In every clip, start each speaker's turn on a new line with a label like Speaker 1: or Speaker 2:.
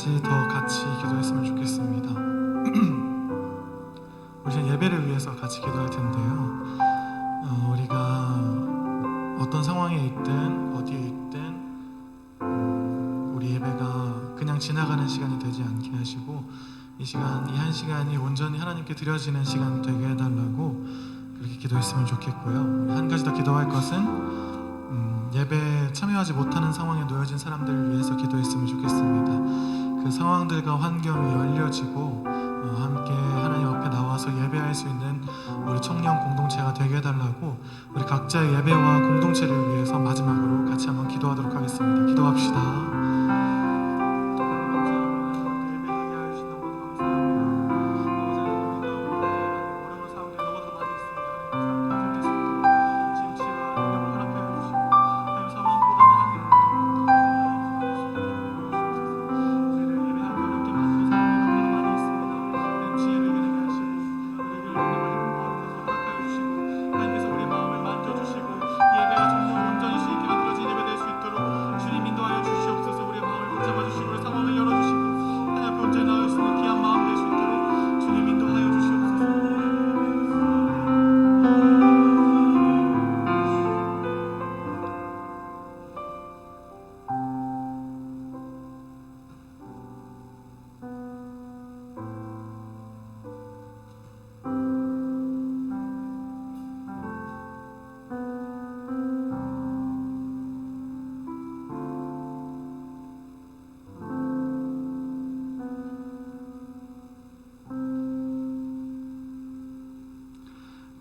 Speaker 1: 가지 더 같이 기도했으면 좋겠습니다. 우리 예배를 위해서 같이 기도할 텐데요. 우리가 어떤 상황에 있든 어디에 있든 우리 예배가 그냥 지나가는 시간이 되지 않게 하시고 이 한 시간이 온전히 하나님께 드려지는 시간 되게 해달라고 그렇게 기도했으면 좋겠고요. 한 가지 더 기도할 것은 예배에 참여하지 못하는 상황에 놓여진 사람들을 위해서 기도했으면 좋겠습니다. 그 상황들과 환경이 열려지고 함께 하나님 앞에 나와서 예배할 수 있는 우리 청년 공동체가 되게 해달라고 우리 각자의 예배와 공동체를 위해서 마지막으로 같이 한번 기도하도록 하겠습니다. 기도합시다.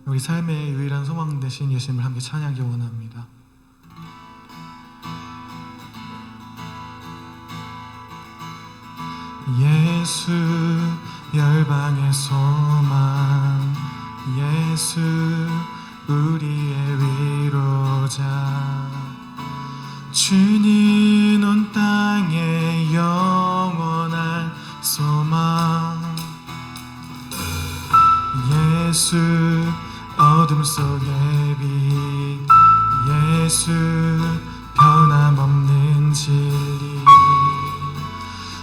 Speaker 1: 우리 삶의 유일한 소망 되신 예수님을 함께 찬양하기 원합니다. 예수 열방의 소망, 예수 우리의 위로자, 주님 온 땅의 영원한 소망, 예수 어둠 속의 빛, 예수 변함없는 진리,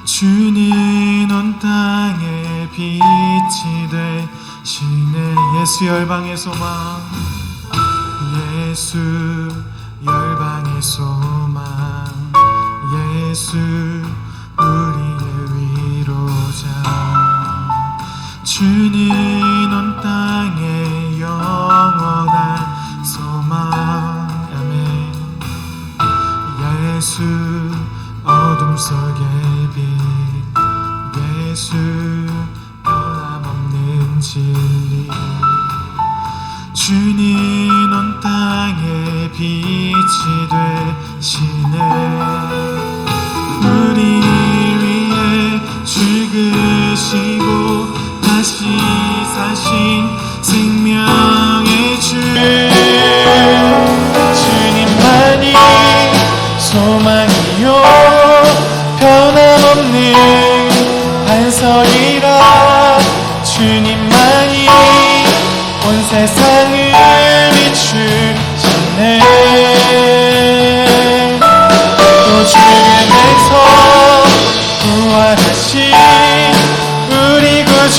Speaker 1: 주님 온 땅에 빛이 되시네. 예수 열방의 소망, 예수 열방의 소망, 예수 우리의 위로자, 주님 온 땅에 영원한 소망. 아멘. 예수 어둠 속의 빛, 예수 변함없는 진리, 주님 온 땅에 빛이 되시네. 우리 위해 죽으시고 다시 사신 생명의 주, 주님만이 소망이요 변함없는 반석이라, 주님만이 온 세상을 비추시네. 또 죽음에서 부활하신 우리 구주,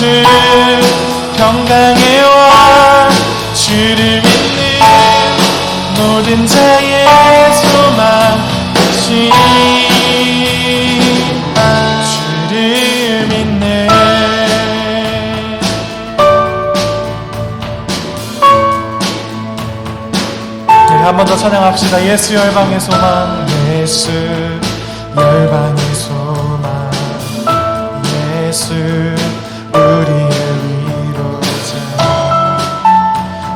Speaker 1: 평강의 왕, 주를 믿는 모든 자의 소망 되신, 주를 믿네. 한 번 더 찬양합시다. 예수 열방의 소망, 예수 열방의 소망, 예수 우리의 위로자,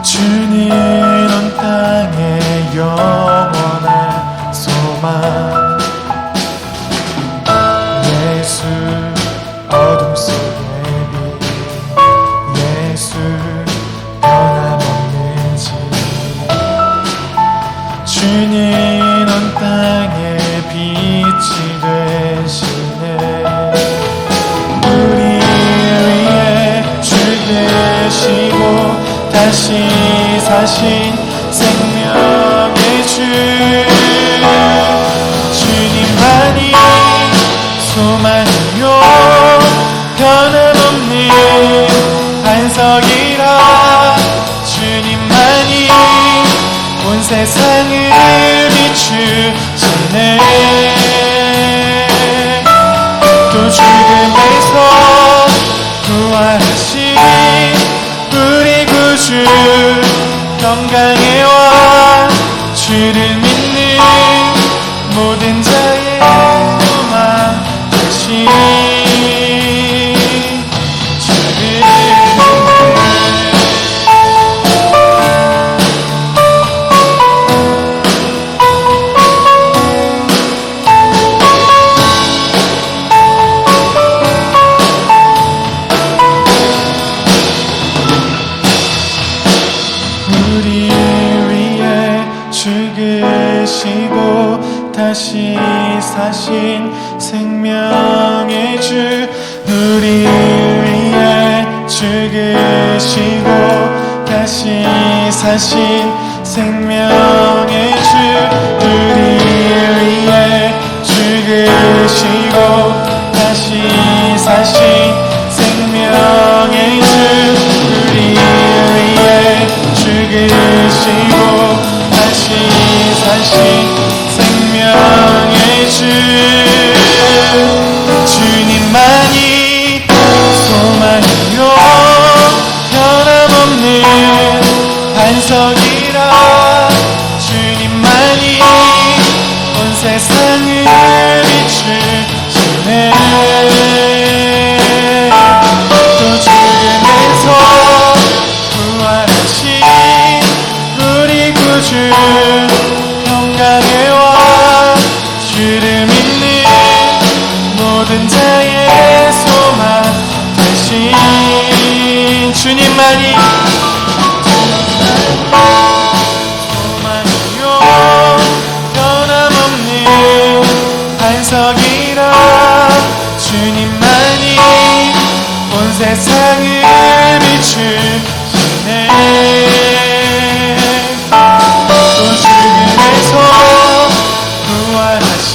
Speaker 1: 주님 온 땅에 영원한 소망, 예수 어둠 속의 빛, 예수 변함없는 진리, 주님 온 땅에 빛이 되시네. 우리 위해 죽으시고 다시 사신 생명의 주, 주님만이 소망이요 세상을 비추시네. 또 죽음에서 부활하신 우리 구주 평강의 왕, 주를 믿는 모든 자의 소망 되신 다시 사신 생명의 주, 우리 위해 죽으시고 다시 사신 생명의 주, 우리 위해 죽으시고 다시 사신 생명의 주, 우리 위해 죽으시고 다시 사신 생명의 주, 주님만이 소망이요 변함없는 반석이라. 주님만이 온 세상을 비추시네. 또 죽음에서 부활하신 우리 구주 평강의 왕, 주를 믿는 모든 자의 소망 되신 주님만이 소망이요 변함없는 반석이라. 주님만이 온 세상을 비추시네. 또 죽음에서 부활하신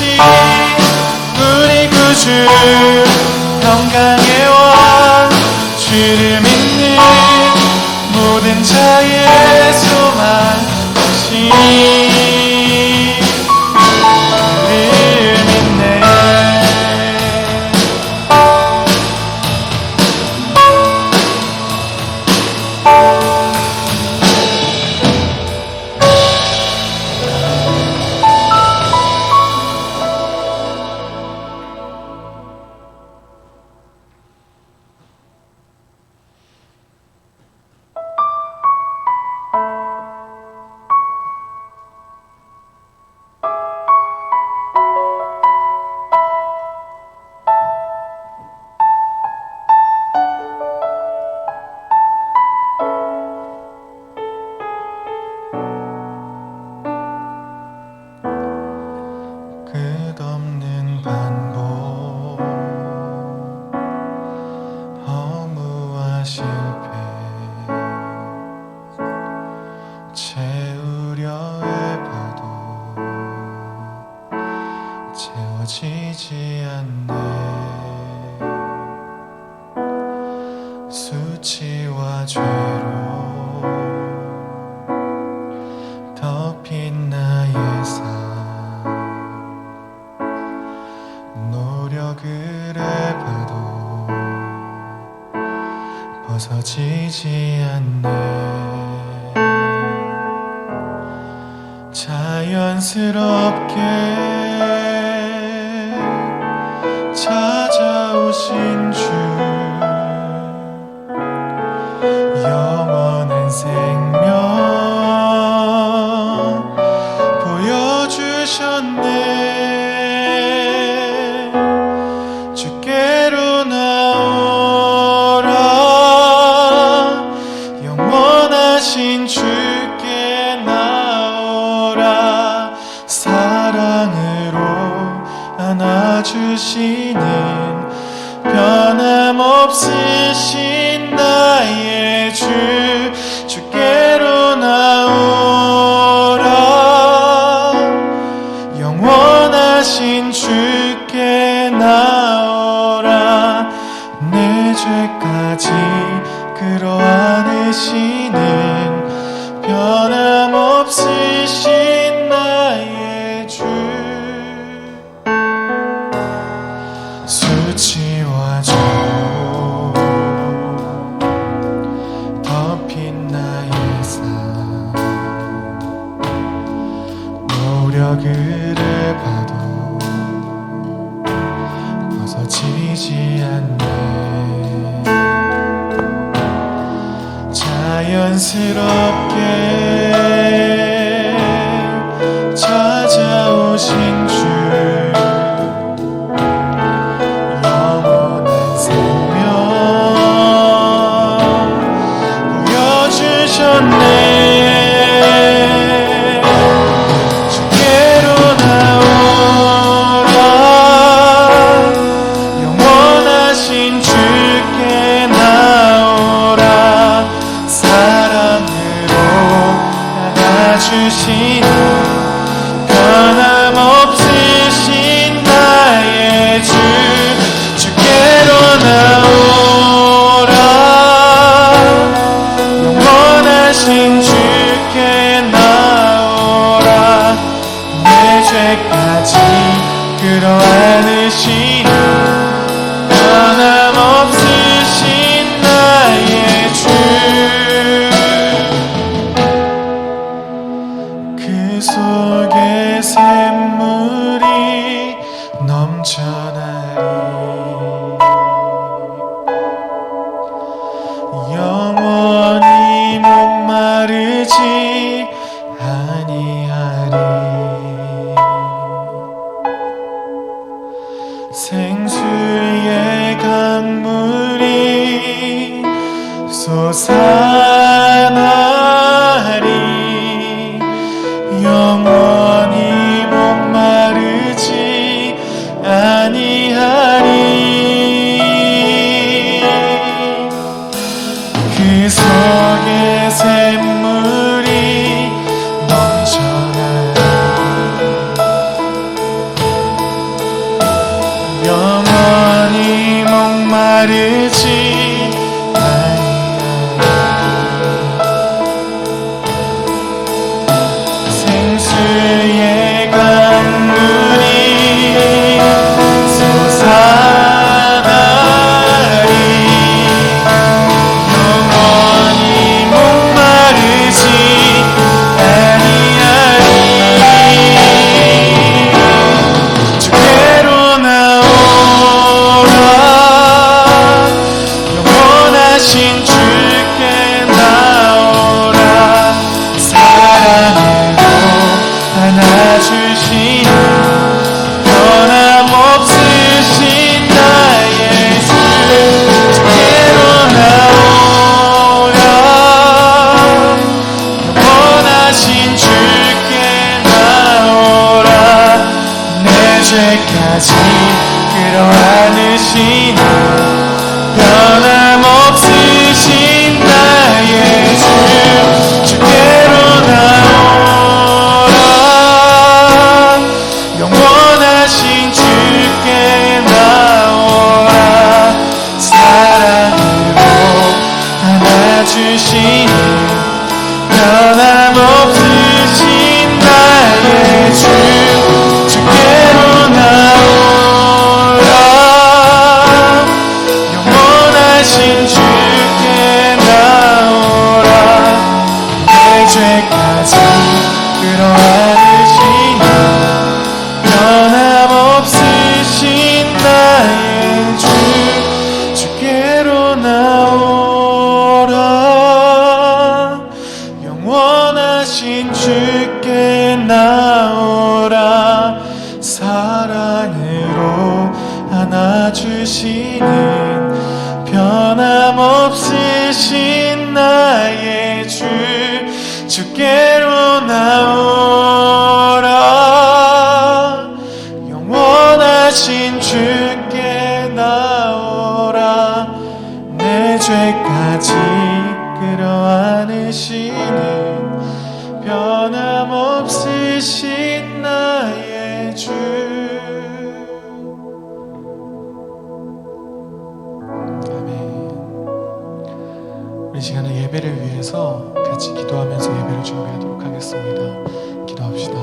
Speaker 1: 우리 구주 평강의 왕, 주를 믿는 모든 자의 소망 되신 주를 믿네. 끝없는 반복, 허무와 실패 채우려 해봐도 채워지지 않네. 수치와 죄로 덮인 나의 삶, 노력을 해봐도 벗어지지 않네. 자연스럽게 찾아오신 주, 영원한 생명 보여주셨네. 주께로 나오라, 영원하신 주께 나오라. 사랑으로 안아주시는 변함없으신 나의 주, 주께로 나오라, 영원하신 주께 나오라. 내 죄까지 끌어안으시는 변함없으신 자연스럽게 찾아오신 주 영원한 생명 보여주셨네. 주께로 나오라. 영원하신 주께 나오라. 사랑으로 안아주시니 변함없으신 나의 주. 주께로 나오라. 영원하신 주께 나오라. 내 죄까지 끌어안으시니 변함없으신 나의 주. 그 속에 샘물이 넘쳐나리. 영원히 목마르지 아니하리. 생수의 강물이 솟아나리. 영원히 목마르지 아니하리. 그 속에 샘물이 넘쳐나리. 영원히 목마르지 생수의 강물이 솟아나리. 영원히 목마르지 아니하리. 주께로 나오라. 영원하신 주께 나오라. 사랑으로 안아주시니 변함없으신 나의 주. 주께로 나오라. 영원하신 주께 나오라. 내 죄까지 끌어안으시니 변함없으신 나의 주. 주께로 나오라. 영원하신 주께 나오라. 사랑으로 안아주시니 변함없으신 나의 주. 주께로 나오라. 영원하신 주께 나오라. 내 죄까지 끌어안으시니 변함없으신 나의 주. 주께로 나오라. 영원하신 주께 나오라. 사랑으로 안아주시는 변함없으신 나의 주. 주께로 나오라. 영원하신 주께 나오라. 내 죄까지 끌어안으시는 변함없으신 나의 주. 이 시간은 예배를 위해서 같이 기도하면서 예배를 준비하도록 하겠습니다. 기도합시다.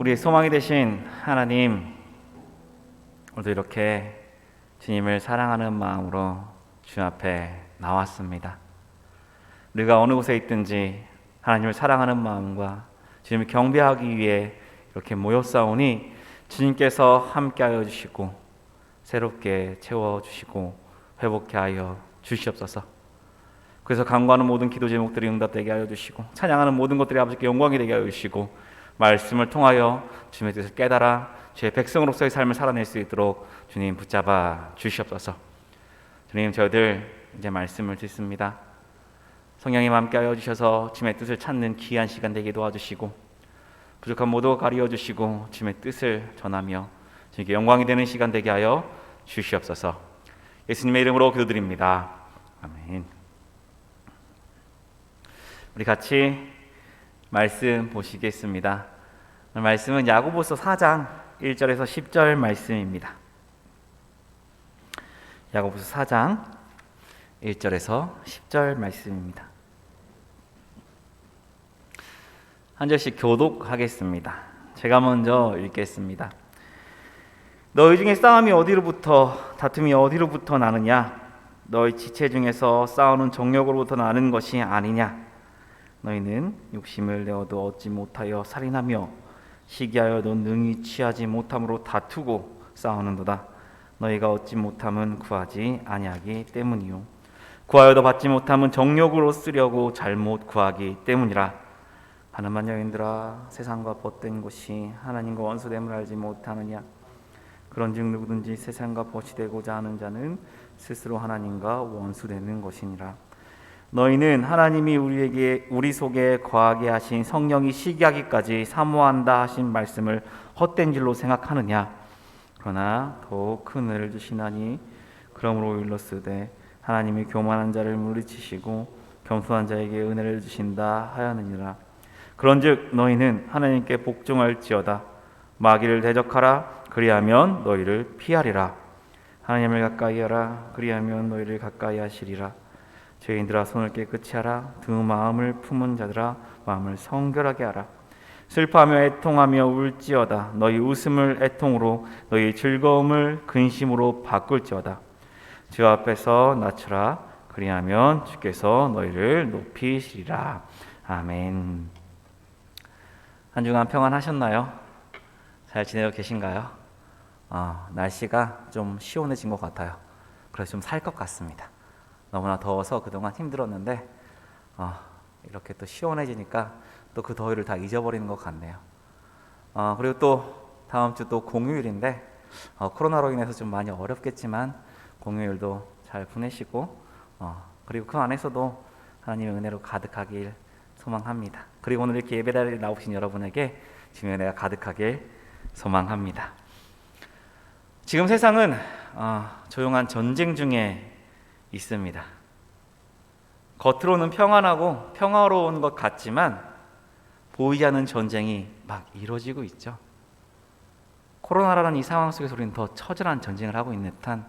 Speaker 2: 우리의 소망이 되신 하나님, 오늘도 이렇게 주님을 사랑하는 마음으로 주 앞에 나왔습니다. 우리가 어느 곳에 있든지 하나님을 사랑하는 마음과 주님을 경배하기 위해 이렇게 모였사오니 주님께서 함께하여 주시고 새롭게 채워주시고 회복케 하여 주시옵소서. 그래서 간구하는 모든 기도 제목들이 응답되게 하여 주시고 찬양하는 모든 것들이 아버지께 영광이 되게 하여 주시고 말씀을 통하여 주님의 뜻을 깨달아 주의 백성으로서의 삶을 살아낼 수 있도록 주님 붙잡아 주시옵소서. 주님, 저희들 이제 말씀을 듣습니다. 성령님 함께하여 주셔서 주님의 뜻을 찾는 귀한 시간 되게 도와주시고 부족한 모두 가리워 주시고 주님의 뜻을 전하며 주님께 영광이 되는 시간 되게 하여 주시옵소서. 예수님의 이름으로 기도드립니다. 아멘. 우리 같이 말씀 보시겠습니다. 오늘 말씀은 야고보서 4장 1절에서 10절 말씀입니다. 야고보서 4장 1절에서 10절 말씀입니다. 한 절씩 교독하겠습니다. 제가 먼저 읽겠습니다. 너희 중에 싸움이 어디로부터 다툼이 어디로부터 나느냐? 너희 지체 중에서 싸우는 정욕으로부터 나는 것이 아니냐? 너희는 욕심을 내어도 얻지 못하여 살인하며 시기하여도 능히 취하지 못함으로 다투고 싸우는도다. 너희가 얻지 못함은 구하지 아니하기 때문이요 구하여도 받지 못함은 정욕으로 쓰려고 잘못 구하기 때문이라. 하나만 여인들아, 세상과 벗된 것이 하나님과 원수됨을 알지 못하느냐? 그런즉 누구든지 세상과 벗이 되고자 하는 자는 스스로 하나님과 원수되는 것이니라. 너희는 하나님이 우리 속에 거하게 하신 성령이 시기하기까지 사모한다 하신 말씀을 헛된 줄로 생각하느냐? 그러나 더욱 큰 은혜를 주시나니 그러므로 일렀으되 하나님이 교만한 자를 물리치시고 겸손한 자에게 은혜를 주신다 하였느니라. 그런즉 너희는 하나님께 복종할지어다. 마귀를 대적하라. 그리하면 너희를 피하리라. 하나님을 가까이 하라. 그리하면 너희를 가까이 하시리라. 죄인들아, 손을 깨끗이 하라. 두 마음을 품은 자들아, 마음을 성결하게 하라. 슬퍼하며 애통하며 울지어다. 너희 웃음을 애통으로, 너희 즐거움을 근심으로 바꿀지어다. 주 앞에서 낮추라. 그리하면 주께서 너희를 높이시리라. 아멘. 한 주간 평안하셨나요? 잘 지내고 계신가요? 날씨가 좀 시원해진 것 같아요. 그래서 좀 살 것 같습니다. 너무나 더워서 그동안 힘들었는데 이렇게 또 시원해지니까 또 그 더위를 다 잊어버리는 것 같네요. 그리고 또 다음 주 또 공휴일인데 코로나로 인해서 좀 많이 어렵겠지만 공휴일도 잘 보내시고 그리고 그 안에서도 하나님의 은혜로 가득하길 소망합니다. 그리고 오늘 이렇게 예배자리에 나오신 여러분에게 주님의 은혜가 가득하길 소망합니다. 지금 세상은 조용한 전쟁 중에 있습니다. 겉으로는 평안하고 평화로운 것 같지만 보이지 않는 전쟁이 막 이루어지고 있죠. 코로나라는 이 상황 속에서 우리는 더 처절한 전쟁을 하고 있는 듯한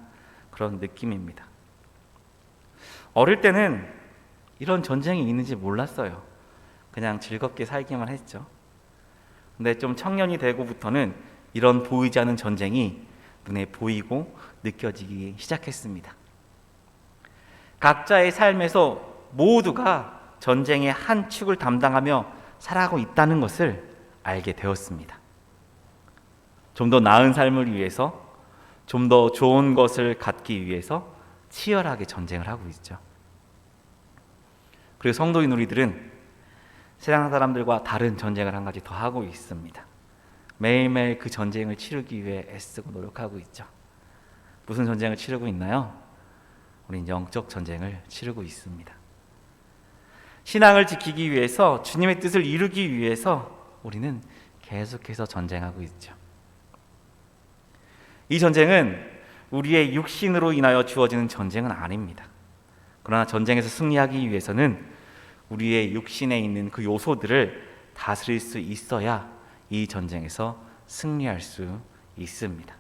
Speaker 2: 그런 느낌입니다. 어릴 때는 이런 전쟁이 있는지 몰랐어요. 그냥 즐겁게 살기만 했죠. 근데 좀 청년이 되고부터는 이런 보이지 않는 전쟁이 눈에 보이고 느껴지기 시작했습니다. 각자의 삶에서 모두가 전쟁의 한 축을 담당하며 살아가고 있다는 것을 알게 되었습니다. 좀 더 나은 삶을 위해서, 좀 더 좋은 것을 갖기 위해서 치열하게 전쟁을 하고 있죠. 그리고 성도인 우리들은 세상 사람들과 다른 전쟁을 한 가지 더 하고 있습니다. 매일매일 그 전쟁을 치르기 위해 애쓰고 노력하고 있죠. 무슨 전쟁을 치르고 있나요? 우린 영적 전쟁을 치르고 있습니다. 신앙을 지키기 위해서, 주님의 뜻을 이루기 위해서 우리는 계속해서 전쟁하고 있죠. 이 전쟁은 우리의 육신으로 인하여 주어지는 전쟁은 아닙니다. 그러나 전쟁에서 승리하기 위해서는 우리의 육신에 있는 그 요소들을 다스릴 수 있어야 이 전쟁에서 승리할 수 있습니다.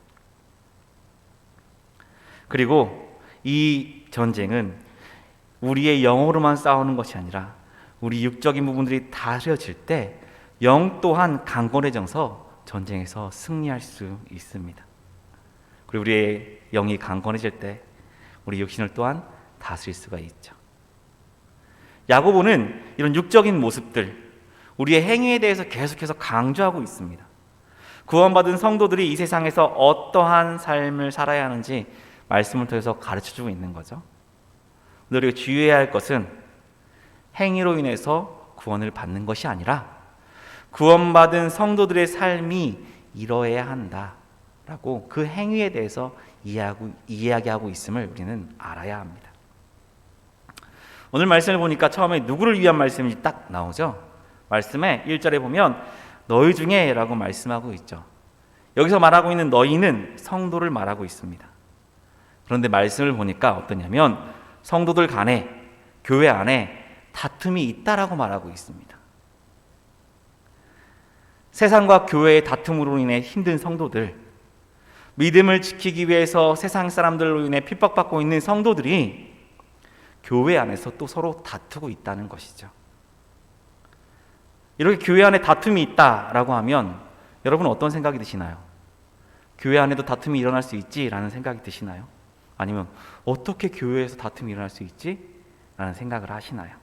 Speaker 2: 그리고 이 전쟁은 우리의 영으로만 싸우는 것이 아니라 우리 육적인 부분들이 다스려질 때 영 또한 강건해져서 전쟁에서 승리할 수 있습니다. 그리고 우리의 영이 강건해질 때 우리 육신을 또한 다스릴 수가 있죠. 야고보는 이런 육적인 모습들, 우리의 행위에 대해서 계속해서 강조하고 있습니다. 구원받은 성도들이 이 세상에서 어떠한 삶을 살아야 하는지 말씀을 통해서 가르쳐주고 있는 거죠. 우리가 주의해야 할 것은 행위로 인해서 구원을 받는 것이 아니라 구원받은 성도들의 삶이 이러해야 한다라고 그 행위에 대해서 이야기하고 있음을 우리는 알아야 합니다. 오늘 말씀을 보니까 처음에 누구를 위한 말씀인지 딱 나오죠. 말씀에 1절에 보면 너희 중에 라고 말씀하고 있죠. 여기서 말하고 있는 너희는 성도를 말하고 있습니다. 그런데 말씀을 보니까 어떠냐면 성도들 간에, 교회 안에 다툼이 있다라고 말하고 있습니다. 세상과 교회의 다툼으로 인해 힘든 성도들, 믿음을 지키기 위해서 세상 사람들로 인해 핍박받고 있는 성도들이 교회 안에서 또 서로 다투고 있다는 것이죠. 이렇게 교회 안에 다툼이 있다라고 하면 여러분 어떤 생각이 드시나요? 교회 안에도 다툼이 일어날 수 있지라는 생각이 드시나요? 아니면 어떻게 교회에서 다툼이 일어날 수 있지라는 생각을 하시나요?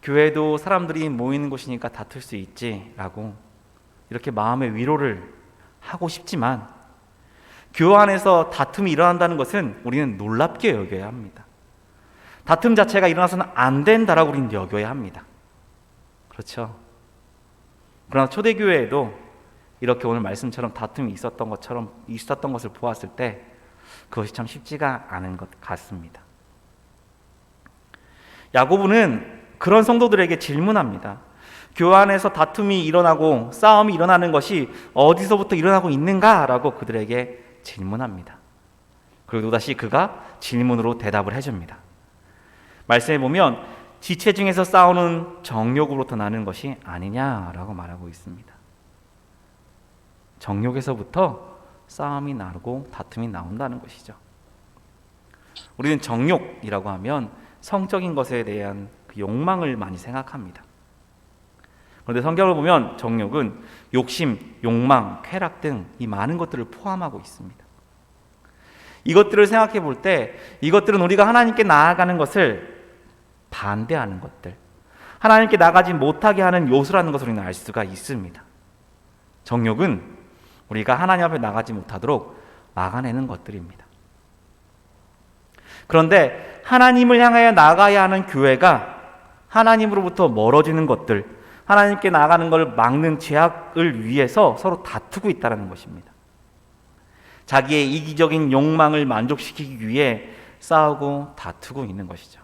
Speaker 2: 교회도 사람들이 모이는 곳이니까 다툴 수 있지라고 이렇게 마음의 위로를 하고 싶지만 교회 안에서 다툼이 일어난다는 것은 우리는 놀랍게 여겨야 합니다. 다툼 자체가 일어나서는 안 된다라고 우리는 여겨야 합니다. 그렇죠? 그러나 초대교회에도 이렇게 오늘 말씀처럼 다툼이 있었던 것을 보았을 때 그것이 참 쉽지가 않은 것 같습니다. 야고보는 그런 성도들에게 질문합니다. 교회 안에서 다툼이 일어나고 싸움이 일어나는 것이 어디서부터 일어나고 있는가라고 그들에게 질문합니다. 그리고 또다시 그가 질문으로 대답을 해줍니다. 말씀에 보면 지체 중에서 싸우는 정욕으로부터 나는 것이 아니냐라고 말하고 있습니다. 정욕에서부터 싸움이 나고 다툼이 나온다는 것이죠. 우리는 정욕이라고 하면 성적인 것에 대한 그 욕망을 많이 생각합니다. 그런데 성경을 보면 정욕은 욕심, 욕망, 쾌락 등 이 많은 것들을 포함하고 있습니다. 이것들을 생각해 볼 때 이것들은 우리가 하나님께 나아가는 것을 반대하는 것들, 하나님께 나가지 못하게 하는 요소라는 것을 우리는 알 수가 있습니다. 정욕은 우리가 하나님 앞에 나가지 못하도록 막아내는 것들입니다. 그런데 하나님을 향하여 나가야 하는 교회가 하나님으로부터 멀어지는 것들, 하나님께 나가는 걸 막는 제약을 위해서 서로 다투고 있다는 것입니다. 자기의 이기적인 욕망을 만족시키기 위해 싸우고 다투고 있는 것이죠.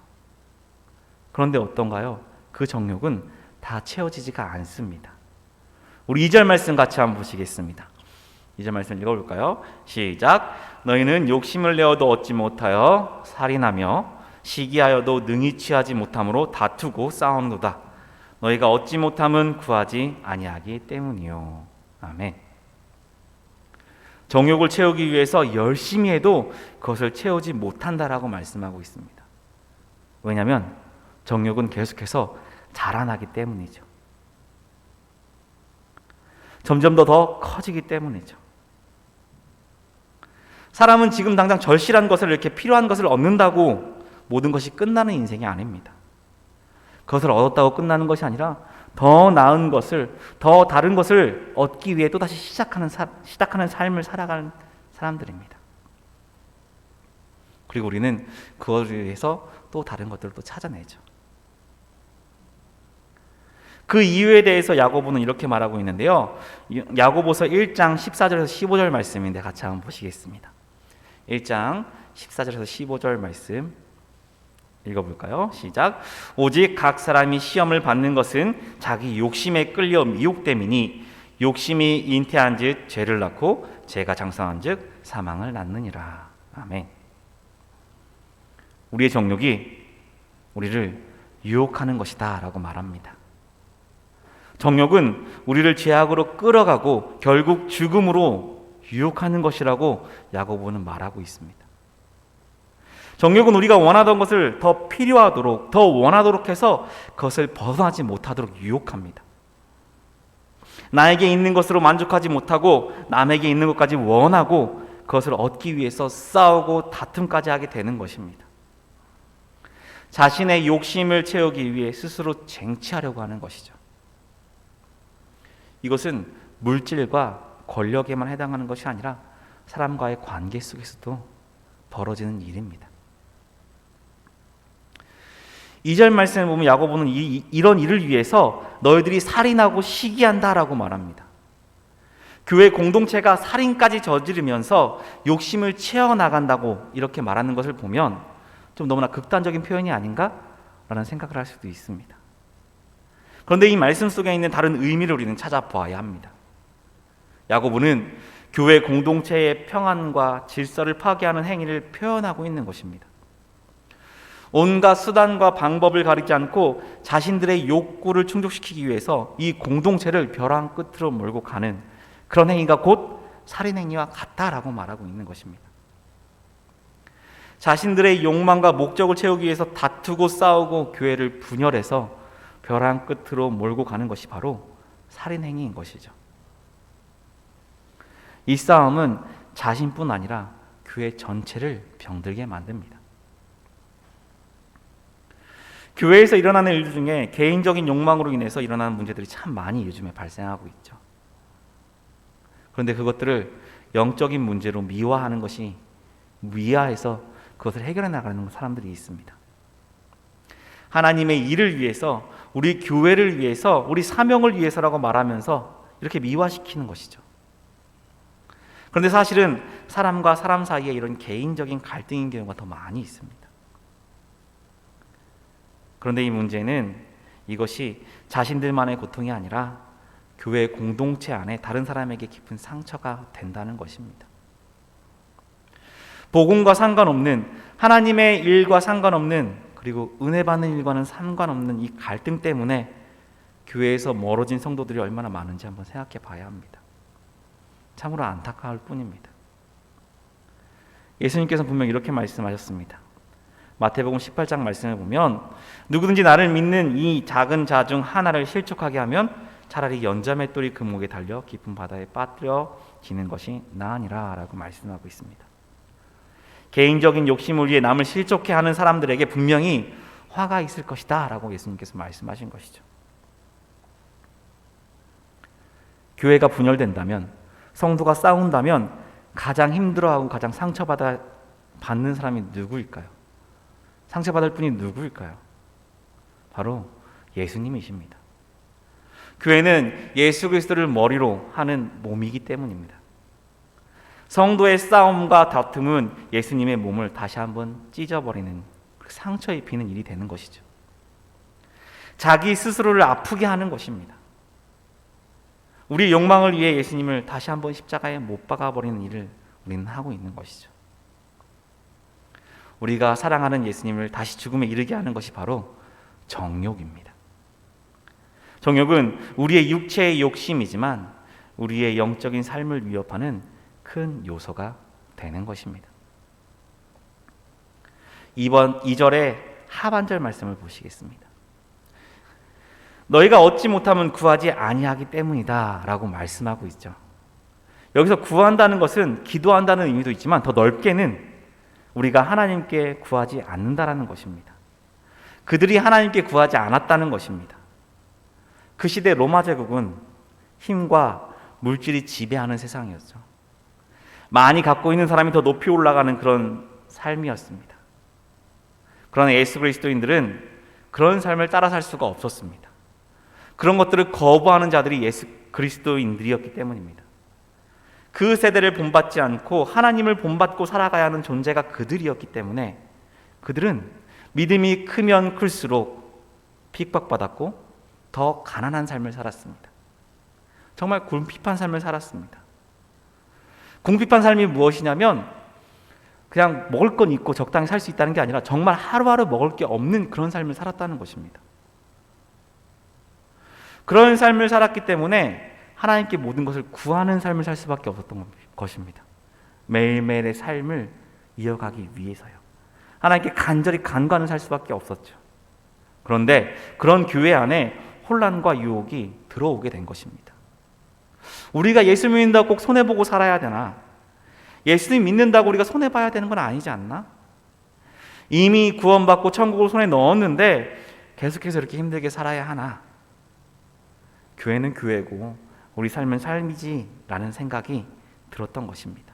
Speaker 2: 그런데 어떤가요? 그 정욕은 다 채워지지가 않습니다. 우리 2절 말씀 같이 한번 보시겠습니다. 2절 말씀 읽어볼까요? 시작. 너희는 욕심을 내어도 얻지 못하여 살인하며 시기하여도 능히 취하지 못함으로 다투고 싸우는도다. 너희가 얻지 못함은 구하지 아니하기 때문이요. 아멘. 정욕을 채우기 위해서 열심히 해도 그것을 채우지 못한다라고 말씀하고 있습니다. 왜냐하면 정욕은 계속해서 자라나기 때문이죠. 점점 더 커지기 때문이죠. 사람은 지금 당장 절실한 것을 이렇게 필요한 것을 얻는다고 모든 것이 끝나는 인생이 아닙니다. 그것을 얻었다고 끝나는 것이 아니라 더 나은 것을, 더 다른 것을 얻기 위해 또다시 시작하는 삶을 살아가는 사람들입니다. 그리고 우리는 그것을 위해서 또 다른 것들을 또 찾아내죠. 그 이유에 대해서 야고보는 이렇게 말하고 있는데요. 야고보서 1장 14절에서 15절 말씀인데 같이 한번 보시겠습니다. 1장 14절에서 15절 말씀 읽어볼까요? 시작. 오직 각 사람이 시험을 받는 것은 자기 욕심에 끌려 미혹됨이니 욕심이 잉태한 즉 죄를 낳고 죄가 장성한 즉 사망을 낳느니라. 아멘. 우리의 정욕이 우리를 유혹하는 것이다 라고 말합니다. 정욕은 우리를 죄악으로 끌어가고 결국 죽음으로 유혹하는 것이라고 야고보는 말하고 있습니다. 정욕은 우리가 원하던 것을 더 필요하도록, 더 원하도록 해서 그것을 벗어나지 못하도록 유혹합니다. 나에게 있는 것으로 만족하지 못하고 남에게 있는 것까지 원하고 그것을 얻기 위해서 싸우고 다툼까지 하게 되는 것입니다. 자신의 욕심을 채우기 위해 스스로 쟁취하려고 하는 것이죠. 이것은 물질과 권력에만 해당하는 것이 아니라 사람과의 관계 속에서도 벌어지는 일입니다. 2절 말씀을 보면 야고보는 이런 일을 위해서 너희들이 살인하고 시기한다라고 말합니다. 교회 공동체가 살인까지 저지르면서 욕심을 채워나간다고 이렇게 말하는 것을 보면 좀 너무나 극단적인 표현이 아닌가라는 생각을 할 수도 있습니다. 그런데 이 말씀 속에 있는 다른 의미를 우리는 찾아보아야 합니다. 야고보는 교회 공동체의 평안과 질서를 파괴하는 행위를 표현하고 있는 것입니다. 온갖 수단과 방법을 가리지 않고 자신들의 욕구를 충족시키기 위해서 이 공동체를 벼랑 끝으로 몰고 가는 그런 행위가 곧 살인행위와 같다라고 말하고 있는 것입니다. 자신들의 욕망과 목적을 채우기 위해서 다투고 싸우고 교회를 분열해서 벼랑 끝으로 몰고 가는 것이 바로 살인행위인 것이죠. 이 싸움은 자신뿐 아니라 교회 전체를 병들게 만듭니다. 교회에서 일어나는 일들 중에 개인적인 욕망으로 인해서 일어나는 문제들이 참 많이 요즘에 발생하고 있죠. 그런데 그것들을 영적인 문제로 미화하는 것이 미화해서 그것을 해결해 나가는 사람들이 있습니다. 하나님의 일을 위해서, 우리 교회를 위해서, 우리 사명을 위해서라고 말하면서 이렇게 미화시키는 것이죠. 그런데 사실은 사람과 사람 사이에 이런 개인적인 갈등인 경우가 더 많이 있습니다. 그런데 이 문제는 이것이 자신들만의 고통이 아니라 교회 공동체 안에 다른 사람에게 깊은 상처가 된다는 것입니다. 복음과 상관없는, 하나님의 일과 상관없는, 그리고 은혜 받는 일과는 상관없는 이 갈등 때문에 교회에서 멀어진 성도들이 얼마나 많은지 한번 생각해 봐야 합니다. 참으로 안타까울 뿐입니다. 예수님께서 분명히 이렇게 말씀하셨습니다. 마태복음 18장 말씀을 보면 누구든지 나를 믿는 이 작은 자 중 하나를 실족하게 하면 차라리 연자맷돌이 그 목에 달려 깊은 바다에 빠뜨려지는 것이 나으니라 라고 말씀하고 있습니다. 개인적인 욕심을 위해 남을 실족해 하는 사람들에게 분명히 화가 있을 것이다 라고 예수님께서 말씀하신 것이죠. 교회가 분열된다면, 성도가 싸운다면 가장 힘들어하고 가장 상처받는 사람이 누구일까요? 상처받을 분이 누구일까요? 바로 예수님이십니다. 교회는 예수 그리스도를 머리로 하는 몸이기 때문입니다. 성도의 싸움과 다툼은 예수님의 몸을 다시 한번 찢어버리는, 상처 입히는 일이 되는 것이죠. 자기 스스로를 아프게 하는 것입니다. 우리의 욕망을 위해 예수님을 다시 한번 십자가에 못 박아버리는 일을 우리는 하고 있는 것이죠. 우리가 사랑하는 예수님을 다시 죽음에 이르게 하는 것이 바로 정욕입니다. 정욕은 우리의 육체의 욕심이지만 우리의 영적인 삶을 위협하는 큰 요소가 되는 것입니다. 2절의 하반절 말씀을 보시겠습니다. 너희가 얻지 못하면 구하지 아니하기 때문이다 라고 말씀하고 있죠. 여기서 구한다는 것은 기도한다는 의미도 있지만 더 넓게는 우리가 하나님께 구하지 않는다라는 것입니다. 그들이 하나님께 구하지 않았다는 것입니다. 그 시대 로마 제국은 힘과 물질이 지배하는 세상이었죠. 많이 갖고 있는 사람이 더 높이 올라가는 그런 삶이었습니다. 그러나 예수 그리스도인들은 그런 삶을 따라 살 수가 없었습니다. 그런 것들을 거부하는 자들이 예수 그리스도인들이었기 때문입니다. 그 세대를 본받지 않고 하나님을 본받고 살아가야 하는 존재가 그들이었기 때문에 그들은 믿음이 크면 클수록 핍박받았고 더 가난한 삶을 살았습니다. 정말 궁핍한 삶을 살았습니다. 궁핍한 삶이 무엇이냐면 그냥 먹을 건 있고 적당히 살 수 있다는 게 아니라 정말 하루하루 먹을 게 없는 그런 삶을 살았다는 것입니다. 그런 삶을 살았기 때문에 하나님께 모든 것을 구하는 삶을 살 수밖에 없었던 것입니다. 매일매일의 삶을 이어가기 위해서요. 하나님께 간절히 간구하는 살 수밖에 없었죠. 그런데 그런 교회 안에 혼란과 유혹이 들어오게 된 것입니다. 우리가 예수 믿는다고 꼭 손해보고 살아야 되나? 예수님 믿는다고 우리가 손해봐야 되는 건 아니지 않나? 이미 구원받고 천국을 손에 넣었는데 계속해서 이렇게 힘들게 살아야 하나? 교회는 교회고 우리 삶은 삶이지라는 생각이 들었던 것입니다.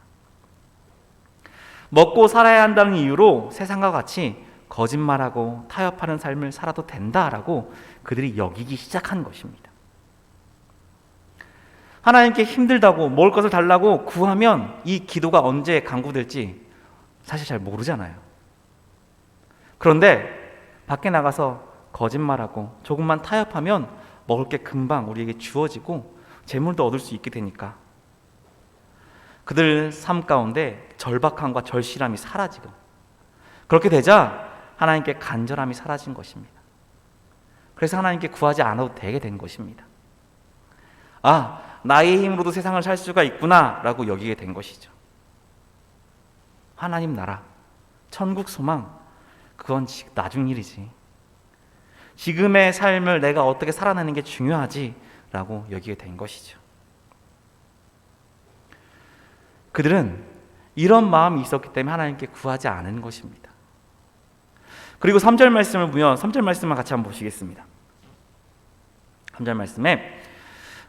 Speaker 2: 먹고 살아야 한다는 이유로 세상과 같이 거짓말하고 타협하는 삶을 살아도 된다라고 그들이 여기기 시작한 것입니다. 하나님께 힘들다고 먹을 것을 달라고 구하면 이 기도가 언제 강구될지 사실 잘 모르잖아요. 그런데 밖에 나가서 거짓말하고 조금만 타협하면 먹을 게 금방 우리에게 주어지고 재물도 얻을 수 있게 되니까 그들 삶 가운데 절박함과 절실함이 사라지고, 그렇게 되자 하나님께 간절함이 사라진 것입니다. 그래서 하나님께 구하지 않아도 되게 된 것입니다. 아, 나의 힘으로도 세상을 살 수가 있구나 라고 여기게 된 것이죠. 하나님 나라, 천국 소망, 그건 나중 일이지. 지금의 삶을 내가 어떻게 살아내는 게 중요하지 라고 여기게 된 것이죠. 그들은 이런 마음이 있었기 때문에 하나님께 구하지 않은 것입니다. 그리고 3절 말씀을 보면 3절 말씀만 같이 한번 보시겠습니다. 3절 말씀에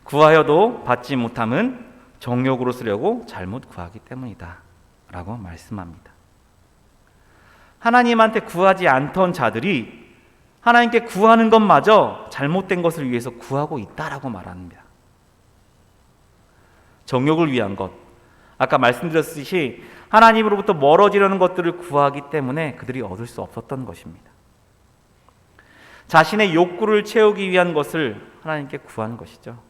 Speaker 2: 구하여도 받지 못함은 정욕으로 쓰려고 잘못 구하기 때문이다 라고 말씀합니다. 하나님한테 구하지 않던 자들이 하나님께 구하는 것마저 잘못된 것을 위해서 구하고 있다라고 말합니다. 정욕을 위한 것, 아까 말씀드렸듯이 하나님으로부터 멀어지려는 것들을 구하기 때문에 그들이 얻을 수 없었던 것입니다. 자신의 욕구를 채우기 위한 것을 하나님께 구하는 것이죠.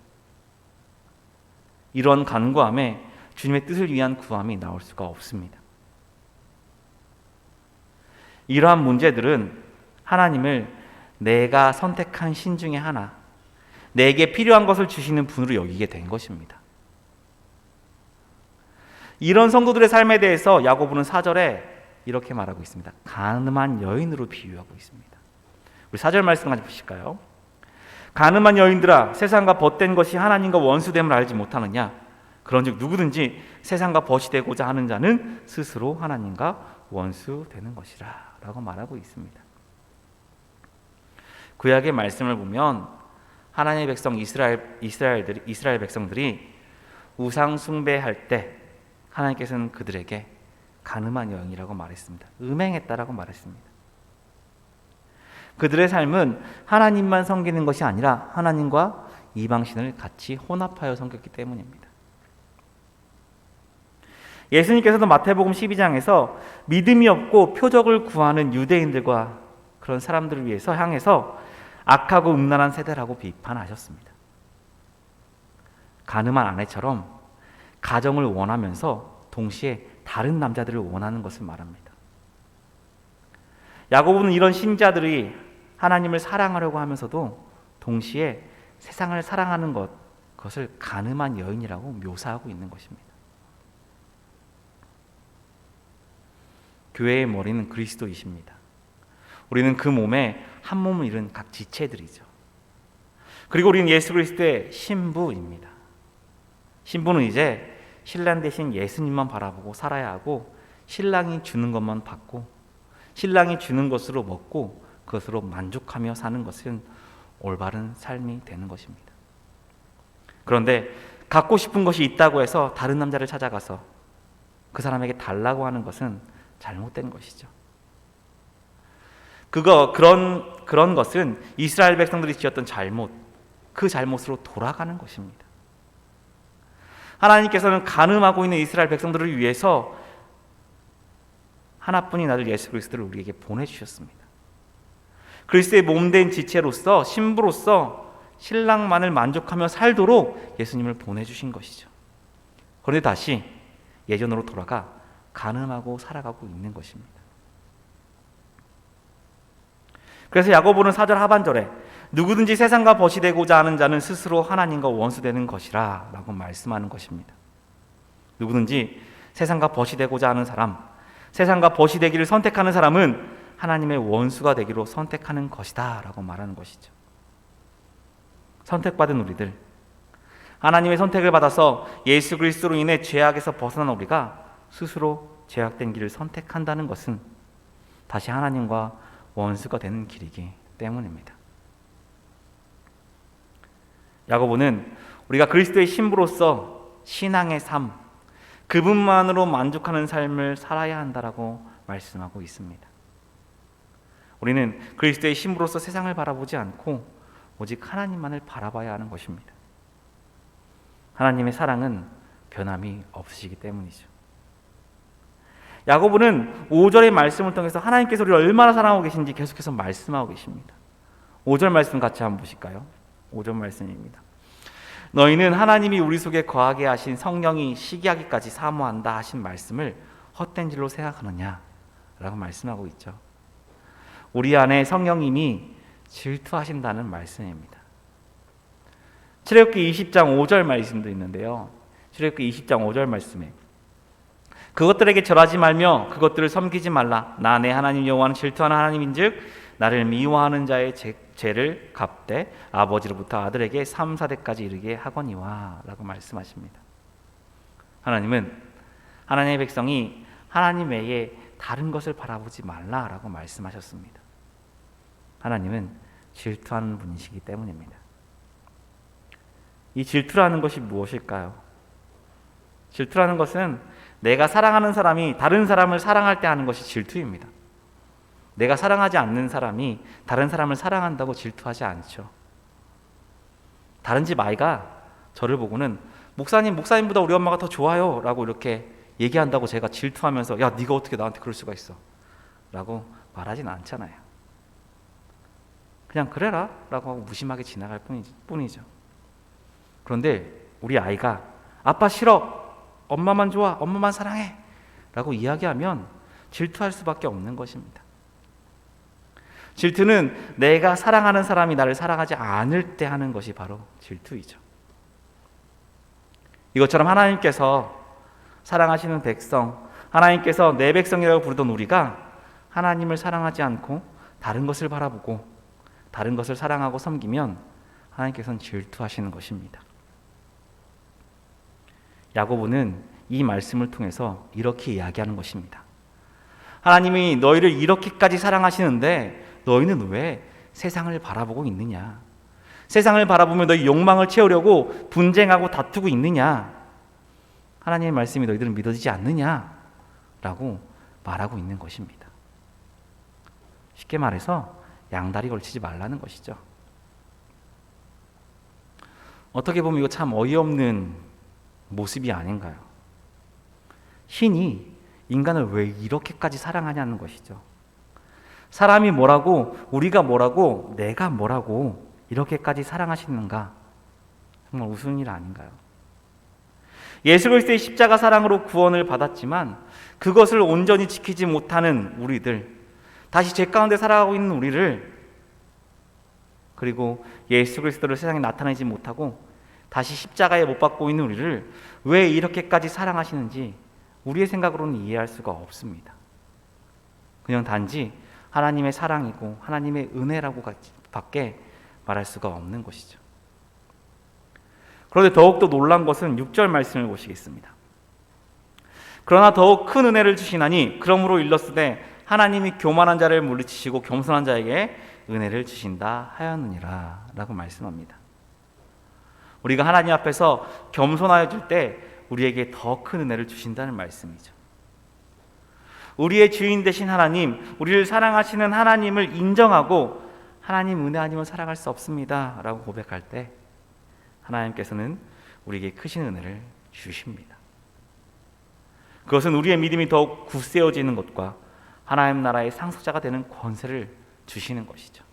Speaker 2: 이런 간구함에 주님의 뜻을 위한 구함이 나올 수가 없습니다. 이러한 문제들은 하나님을 내가 선택한 신 중에 하나, 내게 필요한 것을 주시는 분으로 여기게 된 것입니다. 이런 성도들의 삶에 대해서 야고보는 4절에 이렇게 말하고 있습니다. 가늠한 여인으로 비유하고 있습니다. 우리 4절 말씀 같이 보실까요? 가늠한 여인들아, 세상과 벗된 것이 하나님과 원수됨을 알지 못하느냐? 그런즉 누구든지 세상과 벗이 되고자 하는 자는 스스로 하나님과 원수되는 것이라 라고 말하고 있습니다. 구약의 말씀을 보면 하나님의 백성 이스라엘 백성들이 우상 숭배할 때 하나님께서는 그들에게 가늠한 여인이라고 말했습니다. 음행했다라고 말했습니다. 그들의 삶은 하나님만 섬기는 것이 아니라 하나님과 이방신을 같이 혼합하여 섬겼기 때문입니다. 예수님께서도 마태복음 12장에서 믿음이 없고 표적을 구하는 유대인들과 그런 사람들을 위해서 향해서 악하고 음란한 세대라고 비판하셨습니다. 가늠한 아내처럼 가정을 원하면서 동시에 다른 남자들을 원하는 것을 말합니다. 야고보는 이런 신자들이 하나님을 사랑하려고 하면서도 동시에 세상을 사랑하는 그것을 가늠한 여인이라고 묘사하고 있는 것입니다. 교회의 머리는 그리스도이십니다. 우리는 그 몸에 한 몸을 이룬 각 지체들이죠. 그리고 우리는 예수 그리스도의 신부입니다. 신부는 이제 신랑 대신 예수님만 바라보고 살아야 하고, 신랑이 주는 것만 받고 신랑이 주는 것으로 먹고 그것으로 만족하며 사는 것은 올바른 삶이 되는 것입니다. 그런데 갖고 싶은 것이 있다고 해서 다른 남자를 찾아가서 그 사람에게 달라고 하는 것은 잘못된 것이죠. 그런 것은 이스라엘 백성들이 지었던 잘못, 그 잘못으로 돌아가는 것입니다. 하나님께서는 간음하고 있는 이스라엘 백성들을 위해서 하나뿐인 아들 예수 그리스도를 우리에게 보내주셨습니다. 그리스도의 몸된 지체로서, 신부로서 신랑만을 만족하며 살도록 예수님을 보내주신 것이죠. 그런데 다시 예전으로 돌아가 간음하고 살아가고 있는 것입니다. 그래서 야고보는 4절 하반절에 누구든지 세상과 벗이 되고자 하는 자는 스스로 하나님과 원수되는 것이라 라고 말씀하는 것입니다. 누구든지 세상과 벗이 되고자 하는 사람, 세상과 벗이 되기를 선택하는 사람은 하나님의 원수가 되기로 선택하는 것이다 라고 말하는 것이죠. 선택받은 우리들, 하나님의 선택을 받아서 예수 그리스도로 인해 죄악에서 벗어난 우리가 스스로 죄악된 길을 선택한다는 것은 다시 하나님과 원수가 되는 길이기 때문입니다. 야고보는 우리가 그리스도의 신부로서 신앙의 삶, 그분만으로 만족하는 삶을 살아야 한다라고 말씀하고 있습니다. 우리는 그리스도의 신부로서 세상을 바라보지 않고 오직 하나님만을 바라봐야 하는 것입니다. 하나님의 사랑은 변함이 없으시기 때문이죠. 야고보는 5절의 말씀을 통해서 하나님께서 우리를 얼마나 사랑하고 계신지 계속해서 말씀하고 계십니다. 5절 말씀 같이 한번 보실까요? 5절 말씀입니다. 너희는 하나님이 우리 속에 거하게 하신 성령이 시기하기까지 사모한다 하신 말씀을 헛된 줄로 생각하느냐 라고 말씀하고 있죠. 우리 안에 성령님이 질투하신다는 말씀입니다. 출애굽기 20장 5절 말씀도 있는데요. 출애굽기 20장 5절 말씀에 그것들에게 절하지 말며 그것들을 섬기지 말라. 나 내 하나님 여호와는 질투하는 하나님인즉 나를 미워하는 자의 죄를 갚되 아버지로부터 아들에게 3, 4대까지 이르게 하거니와 라고 말씀하십니다. 하나님은 하나님의 백성이 하나님 외에 다른 것을 바라보지 말라라고 말씀하셨습니다. 하나님은 질투하는 분이시기 때문입니다. 이 질투라는 것이 무엇일까요? 질투라는 것은 내가 사랑하는 사람이 다른 사람을 사랑할 때 하는 것이 질투입니다. 내가 사랑하지 않는 사람이 다른 사람을 사랑한다고 질투하지 않죠. 다른 집 아이가 저를 보고는 목사님보다 우리 엄마가 더 좋아요 라고 이렇게 얘기한다고 제가 질투하면서 야 네가 어떻게 나한테 그럴 수가 있어 라고 말하진 않잖아요. 그냥 그래라 라고 하고 무심하게 지나갈 뿐이죠. 그런데 우리 아이가 아빠 싫어, 엄마만 좋아, 엄마만 사랑해 라고 이야기하면 질투할 수밖에 없는 것입니다. 질투는 내가 사랑하는 사람이 나를 사랑하지 않을 때 하는 것이 바로 질투이죠. 이것처럼 하나님께서 사랑하시는 백성, 하나님께서 내 백성이라고 부르던 우리가 하나님을 사랑하지 않고 다른 것을 바라보고 다른 것을 사랑하고 섬기면 하나님께서는 질투하시는 것입니다. 야고보는 이 말씀을 통해서 이렇게 이야기하는 것입니다. 하나님이 너희를 이렇게까지 사랑하시는데 너희는 왜 세상을 바라보고 있느냐? 세상을 바라보며 너희 욕망을 채우려고 분쟁하고 다투고 있느냐? 하나님의 말씀이 너희들은 믿어지지 않느냐? 라고 말하고 있는 것입니다. 쉽게 말해서 양다리 걸치지 말라는 것이죠. 어떻게 보면 이거 참 어이없는 모습이 아닌가요? 신이 인간을 왜 이렇게까지 사랑하냐는 것이죠. 사람이 뭐라고, 우리가 뭐라고, 내가 뭐라고 이렇게까지 사랑하시는가? 정말 우스운 일 아닌가요? 예수 그리스도의 십자가 사랑으로 구원을 받았지만 그것을 온전히 지키지 못하는 우리들, 다시 죄 가운데 살아가고 있는 우리를, 그리고 예수 그리스도를 세상에 나타내지 못하고 다시 십자가에 못 박고 있는 우리를 왜 이렇게까지 사랑하시는지 우리의 생각으로는 이해할 수가 없습니다. 그냥 단지 하나님의 사랑이고 하나님의 은혜라고 밖에 말할 수가 없는 것이죠. 그런데 더욱더 놀란 것은 6절 말씀을 보시겠습니다. 그러나 더욱 큰 은혜를 주시나니 그러므로 일렀으되 하나님이 교만한 자를 물리치시고 겸손한 자에게 은혜를 주신다 하였느니라 라고 말씀합니다. 우리가 하나님 앞에서 겸손하여 줄 때 우리에게 더 큰 은혜를 주신다는 말씀이죠. 우리의 주인 되신 하나님, 우리를 사랑하시는 하나님을 인정하고 하나님 은혜 아니면 살아갈 수 없습니다 라고 고백할 때 하나님께서는 우리에게 크신 은혜를 주십니다. 그것은 우리의 믿음이 더욱 굳세어지는 것과 하나님 나라의 상속자가 되는 권세를 주시는 것이죠.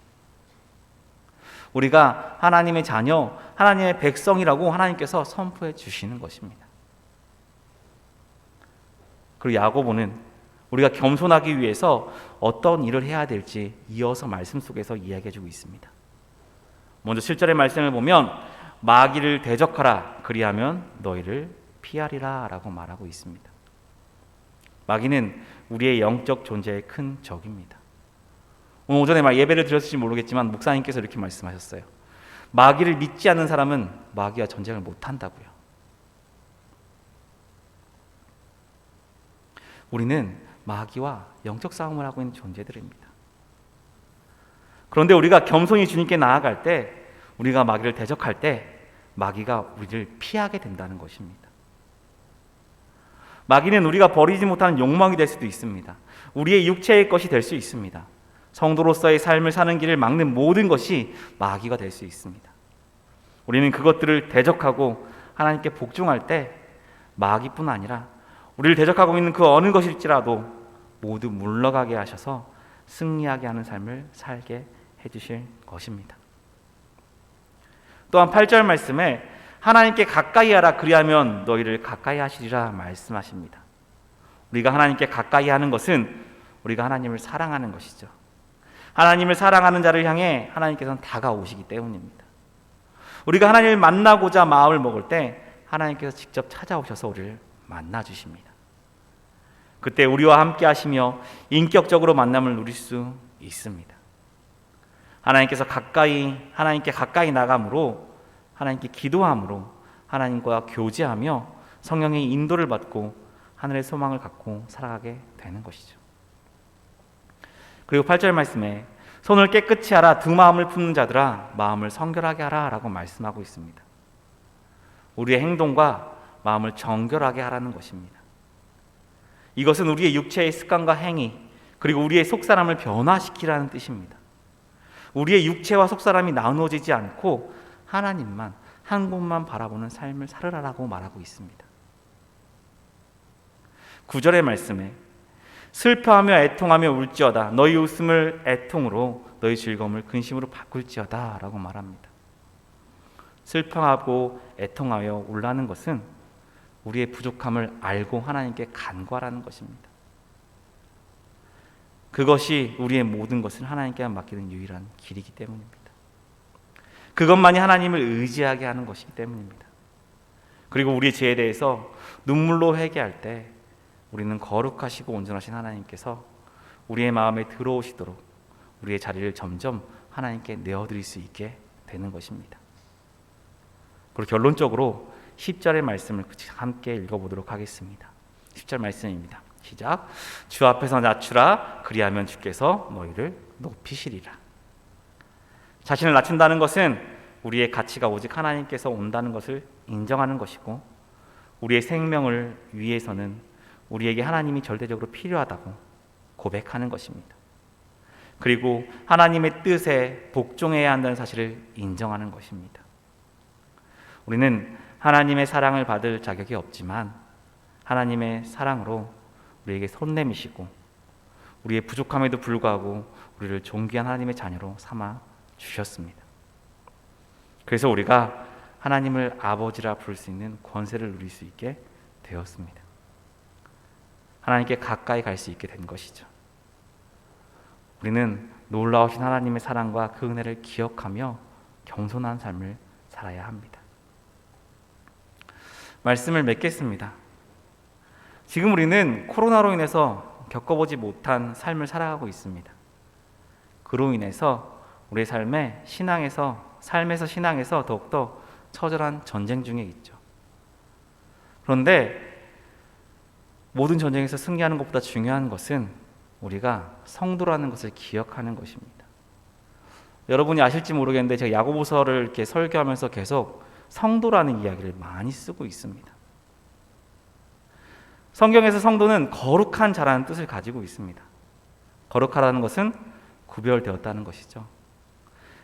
Speaker 2: 우리가 하나님의 자녀, 하나님의 백성이라고 하나님께서 선포해 주시는 것입니다. 그리고 야고보는 우리가 겸손하기 위해서 어떤 일을 해야 될지 이어서 말씀 속에서 이야기해 주고 있습니다. 먼저 7절의 말씀을 보면 마귀를 대적하라 그리하면 너희를 피하리라 라고 말하고 있습니다. 마귀는 우리의 영적 존재의 큰 적입니다. 오늘 오전에 예배를 드렸을지 모르겠지만 목사님께서 이렇게 말씀하셨어요. 마귀를 믿지 않는 사람은 마귀와 전쟁을 못한다고요. 우리는 마귀와 영적 싸움을 하고 있는 존재들입니다. 그런데 우리가 겸손히 주님께 나아갈 때, 우리가 마귀를 대적할 때 마귀가 우리를 피하게 된다는 것입니다. 마귀는 우리가 버리지 못하는 욕망이 될 수도 있습니다. 우리의 육체의 것이 될 수 있습니다. 성도로서의 삶을 사는 길을 막는 모든 것이 마귀가 될 수 있습니다. 우리는 그것들을 대적하고 하나님께 복종할 때 마귀뿐 아니라 우리를 대적하고 있는 그 어느 것일지라도 모두 물러가게 하셔서 승리하게 하는 삶을 살게 해주실 것입니다. 또한 8절 말씀에 하나님께 가까이 하라 그리하면 너희를 가까이 하시리라 말씀하십니다. 우리가 하나님께 가까이 하는 것은 우리가 하나님을 사랑하는 것이죠. 하나님을 사랑하는 자를 향해 하나님께서는 다가오시기 때문입니다. 우리가 하나님을 만나고자 마음을 먹을 때 하나님께서 직접 찾아오셔서 우리를 만나주십니다. 그때 우리와 함께 하시며 인격적으로 만남을 누릴 수 있습니다. 하나님께 가까이 나감으로, 하나님께 기도함으로, 하나님과 교제하며 성령의 인도를 받고 하늘의 소망을 갖고 살아가게 되는 것이죠. 그리고 8절 말씀에 손을 깨끗이 하라, 두 마음을 품는 자들아 마음을 성결하게 하라 라고 말씀하고 있습니다. 우리의 행동과 마음을 정결하게 하라는 것입니다. 이것은 우리의 육체의 습관과 행위, 그리고 우리의 속사람을 변화시키라는 뜻입니다. 우리의 육체와 속사람이 나누어지지 않고 하나님만, 한 곳만 바라보는 삶을 살으라고 말하고 있습니다. 9절의 말씀에 슬퍼하며 애통하며 울지어다 너희 웃음을 애통으로 너희 즐거움을 근심으로 바꿀지어다 라고 말합니다. 슬퍼하고 애통하여 울라는 것은 우리의 부족함을 알고 하나님께 간구하라는 것입니다. 그것이 우리의 모든 것을 하나님께 맡기는 유일한 길이기 때문입니다. 그것만이 하나님을 의지하게 하는 것이기 때문입니다. 그리고 우리의 죄에 대해서 눈물로 회개할 때 우리는 거룩하시고 온전하신 하나님께서 우리의 마음에 들어오시도록 우리의 자리를 점점 하나님께 내어드릴 수 있게 되는 것입니다. 그리고 결론적으로 10절의 말씀을 함께 읽어보도록 하겠습니다. 10절 말씀입니다. 시작. 주 앞에서 낮추라 그리하면 주께서 너희를 높이시리라. 자신을 낮춘다는 것은 우리의 가치가 오직 하나님께서 온다는 것을 인정하는 것이고, 우리의 생명을 위해서는 우리에게 하나님이 절대적으로 필요하다고 고백하는 것입니다. 그리고 하나님의 뜻에 복종해야 한다는 사실을 인정하는 것입니다. 우리는 하나님의 사랑을 받을 자격이 없지만 하나님의 사랑으로 우리에게 손 내미시고 우리의 부족함에도 불구하고 우리를 존귀한 하나님의 자녀로 삼아 주셨습니다. 그래서 우리가 하나님을 아버지라 부를 수 있는 권세를 누릴 수 있게 되었습니다. 하나님께 가까이 갈 수 있게 된 것이죠. 우리는 놀라우신 하나님의 사랑과 그 은혜를 기억하며 겸손한 삶을 살아야 합니다. 말씀을 맺겠습니다. 지금 우리는 코로나로 인해서 겪어보지 못한 삶을 살아가고 있습니다. 그로 인해서 우리의 삶에서 신앙에서 더욱더 처절한 전쟁 중에 있죠. 그런데 모든 전쟁에서 승리하는 것보다 중요한 것은 우리가 성도라는 것을 기억하는 것입니다. 여러분이 아실지 모르겠는데 제가 야고보서를 이렇게 설교하면서 계속 성도라는 이야기를 많이 쓰고 있습니다. 성경에서 성도는 거룩한 자라는 뜻을 가지고 있습니다. 거룩하다는 것은 구별되었다는 것이죠.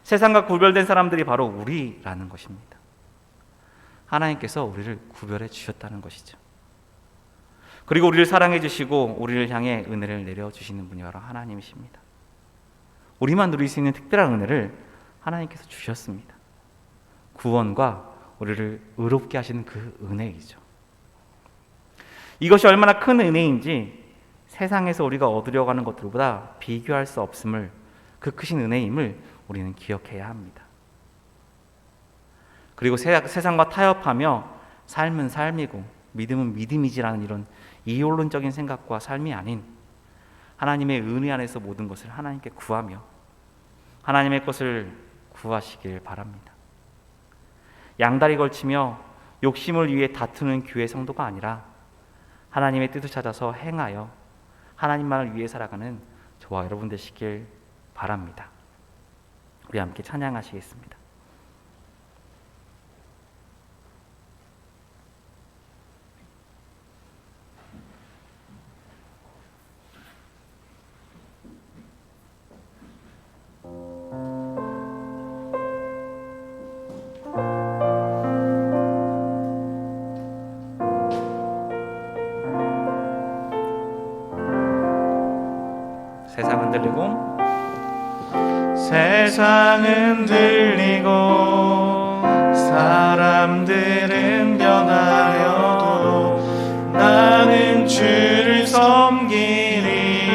Speaker 2: 세상과 구별된 사람들이 바로 우리라는 것입니다. 하나님께서 우리를 구별해 주셨다는 것이죠. 그리고 우리를 사랑해 주시고 우리를 향해 은혜를 내려주시는 분이 바로 하나님이십니다. 우리만 누릴 수 있는 특별한 은혜를 하나님께서 주셨습니다. 구원과 우리를 의롭게 하시는 그 은혜이죠. 이것이 얼마나 큰 은혜인지 세상에서 우리가 얻으려고 하는 것들보다 비교할 수 없음을, 그 크신 은혜임을 우리는 기억해야 합니다. 그리고 세상과 타협하며 삶은 삶이고 믿음은 믿음이지라는 이런 이혼론적인 생각과 삶이 아닌 하나님의 은혜 안에서 모든 것을 하나님께 구하며 하나님의 것을 구하시길 바랍니다. 양다리 걸치며 욕심을 위해 다투는 교회 성도가 아니라 하나님의 뜻을 찾아서 행하여 하나님만을 위해 살아가는 저와 여러분 되시길 바랍니다. 우리 함께 찬양하시겠습니다. 세상은 들리고
Speaker 1: 세상은 들리고 사람들은 변하여도 나는 주를 섬기리.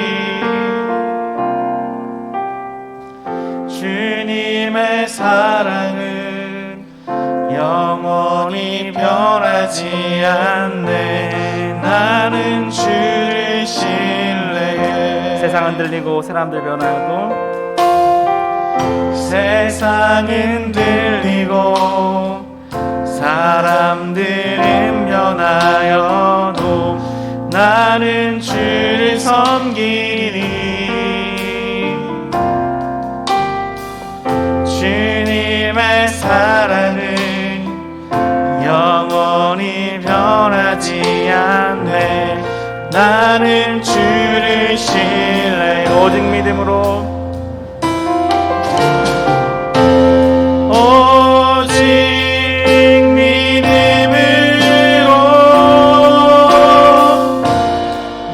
Speaker 1: 주님의 사랑은 영원히 변하지 않네. 나는 주를 신뢰해.
Speaker 2: 세상은 들리고 사람들 변하여도
Speaker 1: 세상은 들리고 사람들은 변하여도 나는 주를 섬기리. 주님의 사랑은 영원히 변하지 않네. 나는 주를 신뢰.
Speaker 2: 오직 믿음으로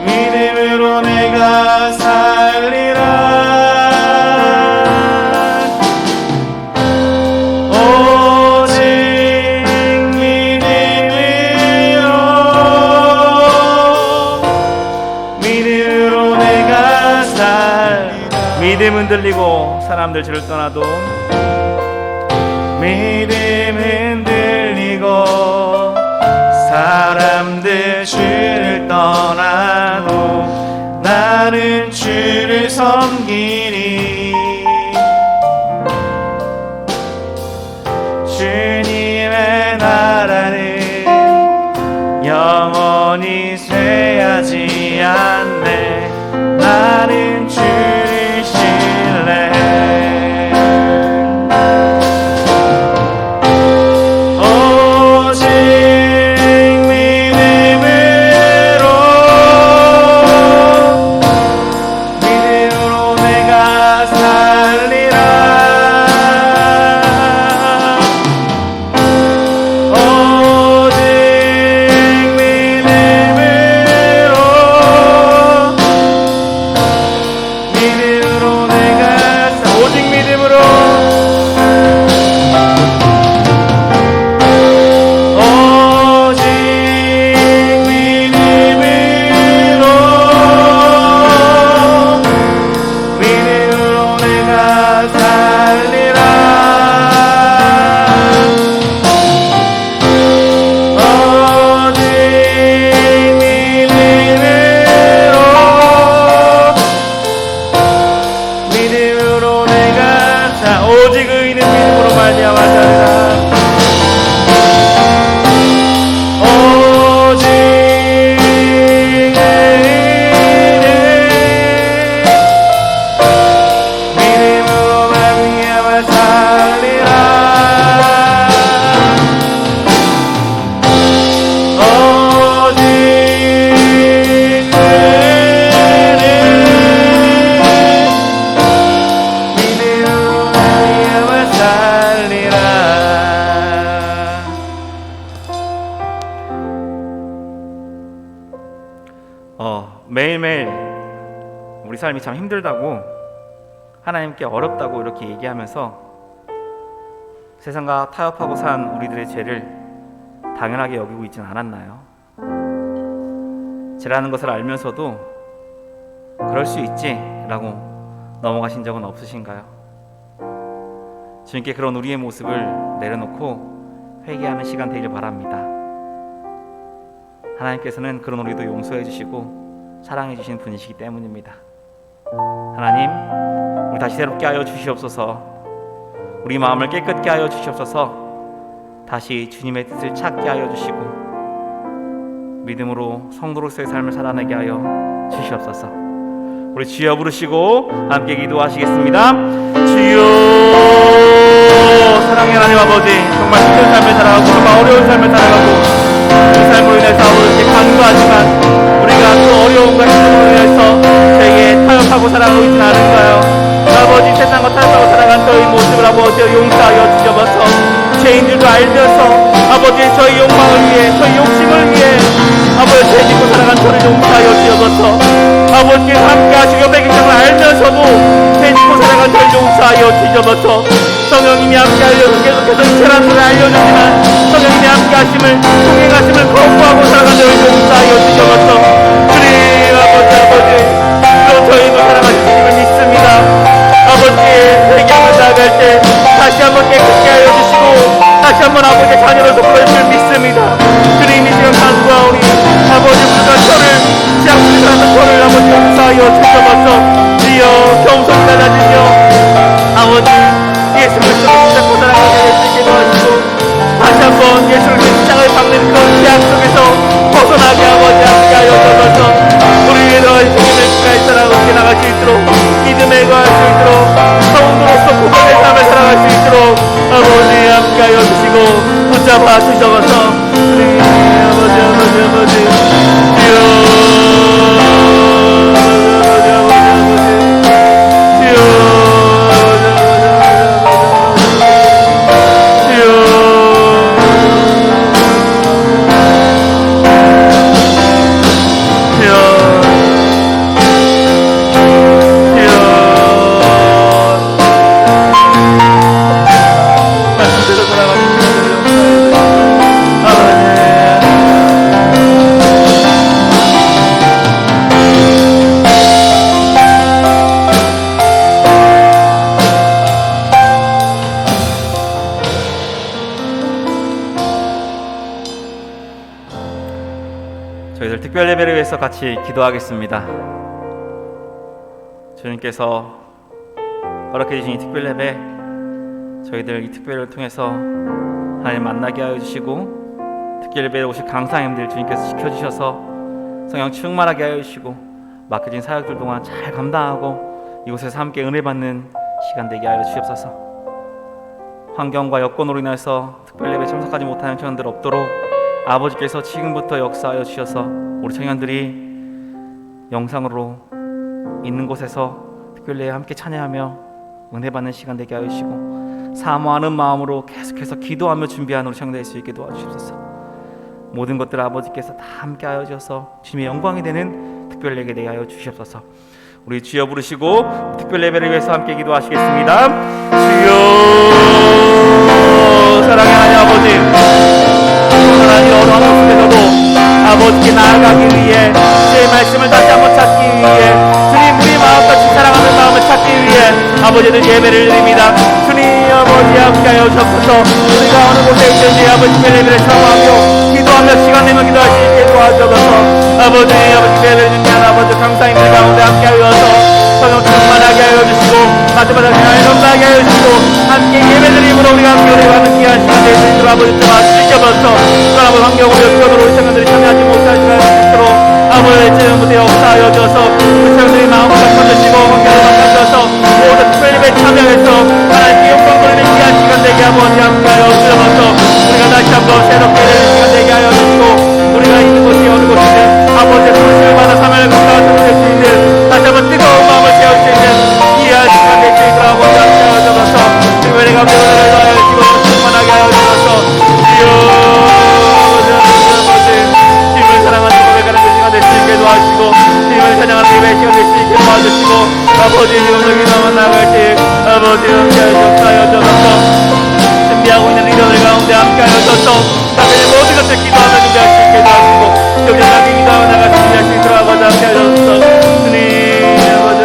Speaker 1: 믿음으로 내가 살리라. 오직 믿음으로 내가 살리라.
Speaker 2: 믿음은 들리고 사람들 주를 떠나도
Speaker 1: 믿음은 들리고 사람들 주를 떠나도 나는 주를 섬기리. 주님의 나라는 영원히 쇠하지 않네. 나는 주를 신뢰해.
Speaker 2: 매일매일 우리 삶이 참 힘들다고 하나님께 어렵다고 이렇게 얘기하면서 세상과 타협하고 산 우리들의 죄를 당연하게 여기고 있지는 않았나요? 죄라는 것을 알면서도 그럴 수 있지 라고 넘어가신 적은 없으신가요? 주님께 그런 우리의 모습을 내려놓고 회개하는 시간 되길 바랍니다. 하나님께서는 그런 우리도 용서해 주시고 사랑해 주신 분이시기 때문입니다. 하나님, 우리 다시 새롭게 하여 주시옵소서. 우리 마음을 깨끗게 하여 주시옵소서. 다시 주님의 뜻을 찾게 하여 주시고 믿음으로 성도로서의 삶을 살아내게 하여 주시옵소서. 우리 주여 부르시고 함께 기도하시겠습니다. 주여, 사랑의 하나님 아버지, 정말 힘든 삶을 살아가고 정말 어려운 삶을 살아가고 이 삶으로 인해서 이렇게 간구하지만 우리가 그 어려움과 힘듦으로 인해서 저에게 타협하고 살아가고 있지는 않은가요? 아버지, 세상과 타협하고 살아간 저희 모습을 아버지 용서하여 주셔서 죄인들도 알면서 아버지 저희 욕망을 위해 저희 욕심을 위해 아버지 죄 짓고 살아간 저를 용서하여 주셔서 아버지께서 함께 하시고 옆에 계신 걸 알면서도 죄 짓고 살아간 저를 용서하여 주셔서 성령님이 함께 하셔서 계속해서 이체라는 것을 알려주지만 성령님이 함께 하심을 동행하심을 거부하고 살아간 저를 용서하여 주셔서 주님 아버지 그런 저희도 살아가실 주님을 믿습니다. 아버지의 회개를 나아갈 때 다시 한번 깨끗게 하여 주시고 다시 한번 아버지의 자녀로서 불러주실 믿습니다. 주님이 지금 간구하오니 아버지 우리가 저를 지향하는 사람은 저를 아버지 용서하여 주셔서 주여 겸손히 낮아지며 아버지 예수를 붙잡고 살아가게 해주시기도 하시고 다시 한번 예수를 십자가에 박는 그런 죄악 속에서 벗어나게 아버지 함께 하여 주셔서 우리의 너의 주님을 끝까지 살아가게 나갈 수 있도록 믿음에 거할 수 있도록 성도로서 구원의 삶을 살아갈 수 있도록 아버지 함께 하여 주시고 붙잡아 주셔서 우리 아버지 저희들 특별 예배를 위해서 같이 기도하겠습니다. 주님께서 허락해 주신 이 특별 예배, 저희들 이 특별을 통해서 하나님 만나게 하여 주시고 특별 예배에 오실 강사님들 주님께서 지켜주셔서 성령 충만하게 하여 주시고 맡겨진 사역들 동안 잘 감당하고 이곳에서 함께 은혜 받는 시간 되게 하여 주시옵소서. 환경과 여건으로 인해서 특별 예배에 참석하지 못하는 청년들 없도록 아버지께서 지금부터 역사하여 주셔서 우리 청년들이 영상으로 있는 곳에서 특별히 함께 찬양하며 은혜 받는 시간 되게 하여 주시고 사모하는 마음으로 계속해서 기도하며 준비하는 우리 청년들 수 있게 도와주시옵소서. 모든 것들 아버지께서 다 함께 하여 주셔서 주님의 영광이 되는 특별 예배 되게 하여 주시옵소서. 우리 주여 부르시고 특별 예배를 위해서 함께 기도하시겠습니다. 주여, 사랑의 하나님 아버지, 하나님 어려운 곳에서도 아버지께 나아가기 위해 주의 말씀을 다시 한번 찾기 위해 주님 우리 마음같이 사랑하는 마음을 찾기 위해 아버지는 예배를 드립니다. 주님 아버지 함께하여 주옵소서. 우리가 어느 곳에 있든지 아버지 예배를 사모하며 기도하며 시간 내며 기도할 수 있게 도와주옵소서. 아버지 예배를 준비한 아버지 강사님들 가운데 함께하여서 성령 충만하게 하여 주시고 마지막에 아름다게 하여 주시고 함께 예배드림으로 우리가 함께 은혜받는 귀한 시간 될 수 있도록 아버지 좀 주시옵소서. 아버지 환경으로 여건으로 우리 청년들이 참여하지 못할 시간 될 수 있도록 아버지 지금부터 역사하여 주셔서 우리 청년들이 마음을 바꿔주시고 환경을 바꿔주셔서 모든 특별예배 참여해서 하나님께 영광 돌리는 귀한 시간 되게 아버지 함께하여 주셔서 우리가 다시 한번 새롭게 되는 시간 되게 하여 주시고 우리가 있는 곳이 어느 곳이든 아버지의 부르심을 받아 사명을 감당하도록 될 수 있는 다시 한번 뜨거운 마음을 채울 수 있는 귀한 시간 될 수 있도록 아버지 함께하여 주셔서 특별히 감사를 하여 주시고 충만하게 하여 주셔서 주여 주님을 사랑하는 고백하는 그 시간 될 수 있게 도와주시고 주님을 찬양하는 예배의 시간 될 수 있게 도와주시고 아버지 영적인 나만 나갈 때 아버지 함께하여 주셔서 준비하고 있는 리더들 가운데 함께하여 주셔서 다들 모든 것을 기도하며 준비할 수 있게 도와주시고 영적하게 기도하며 나갈 수 있게 하시도록 아버지 함께하여 주셔서 주님 아버지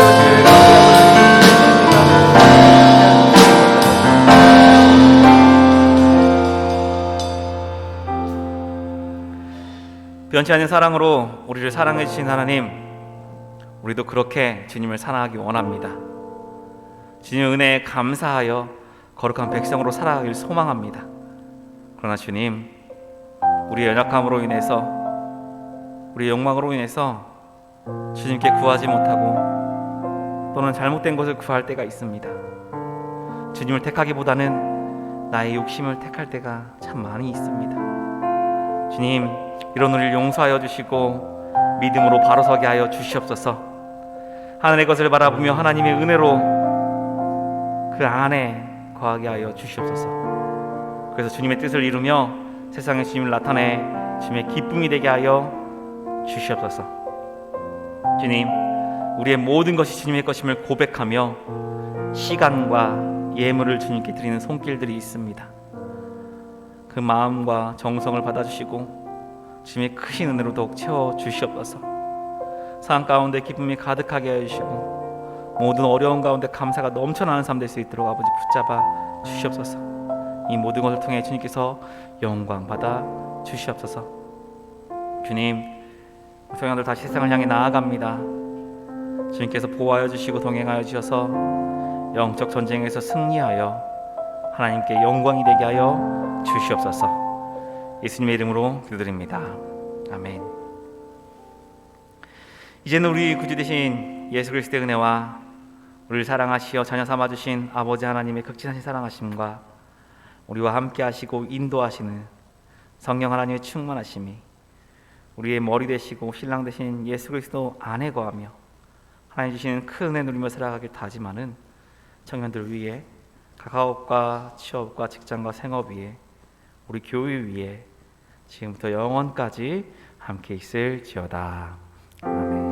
Speaker 2: 변치 않는 사랑으로 우리를 사랑해 주신 하나님, 우리도 그렇게 주님을 사랑하기 원합니다. 주님의 은혜에 감사하여 거룩한 백성으로 살아가길 소망합니다. 그러나 주님, 우리의 연약함으로 인해서, 우리의 욕망으로 인해서 주님께 구하지 못하고 또는 잘못된 것을 구할 때가 있습니다. 주님을 택하기보다는 나의 욕심을 택할 때가 참 많이 있습니다. 주님, 이런 우리를 용서하여 주시고 믿음으로 바로 서게 하여 주시옵소서. 하늘의 것을 바라보며 하나님의 은혜로 그 안에 거하게 하여 주시옵소서. 그래서 주님의 뜻을 이루며 세상에 주님을 나타내 주님의 기쁨이 되게 하여 주시옵소서. 주님, 우리의 모든 것이 주님의 것임을 고백하며 시간과 예물을 주님께 드리는 손길들이 있습니다. 그 마음과 정성을 받아주시고 주님의 크신 은혜로 더욱 채워 주시옵소서. 상황 가운데 기쁨이 가득하게 해주시고 모든 어려운 가운데 감사가 넘쳐나는 삶 될 수 있도록 아버지 붙잡아 주시옵소서. 이 모든 것을 통해 주님께서 영광 받아 주시옵소서. 주님, 성령들 다시 세상을 향해 나아갑니다. 주님께서 보호하여 주시고 동행하여 주셔서 영적 전쟁에서 승리하여 하나님께 영광이 되게 하여 주시옵소서. 예수님의 이름으로 기도드립니다. 아멘. 이제는 우리 구주 되신 예수 그리스도의 은혜와 우리를 사랑하시어 자녀 삼아 주신 아버지 하나님의 극진하신 사랑하심과 우리와 함께 하시고 인도하시는 성령 하나님의 충만하심이 우리의 머리 되시고 신랑 되신 예수 그리스도 안에 거하며 하나님 주시는 큰 은혜 누리며 살아가길 다짐하는 청년들 위해 가가업과 취업과 직장과 생업 위에 우리 교회 위에 지금부터 영원까지 함께 있을지어다. 아멘.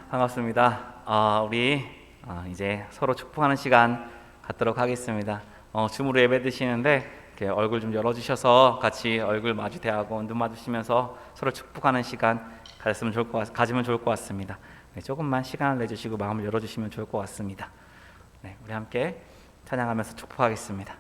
Speaker 2: 반갑습니다. 우리 이제 서로 축복하는 시간 갖도록 하겠습니다. 줌으로 예배 드시는데 이렇게 얼굴 좀 열어주셔서 같이 얼굴 마주 대하고 눈 마주치면서 서로 축복하는 시간 가지면 좋을 것 같습니다. 네, 조금만 시간을 내주시고 마음을 열어주시면 좋을 것 같습니다. 네, 우리 함께 찬양하면서 축복하겠습니다.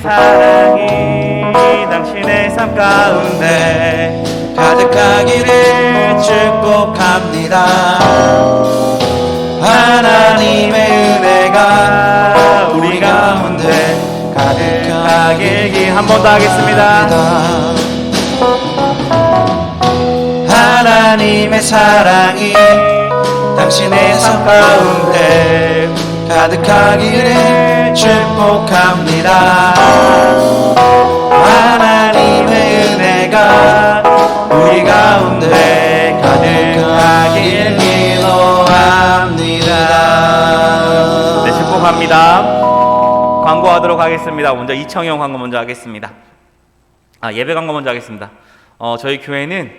Speaker 2: 사랑이 당신의 삶 가운데
Speaker 3: 가득하기를 축복합니다. 하나님의 은혜가 우리 가운데 가득하길
Speaker 2: 한 번 더 하겠습니다.
Speaker 3: 하나님의 사랑이 당신의 삶 가운데 가득하기를 축복합니다. 하나님의 은혜가 우리 가운데 가득하길 기도합니다.
Speaker 2: 네, 축복합니다. 광고하도록 하겠습니다. 먼저 이청용 광고 먼저 하겠습니다. 예배 광고 먼저 하겠습니다. 저희 교회는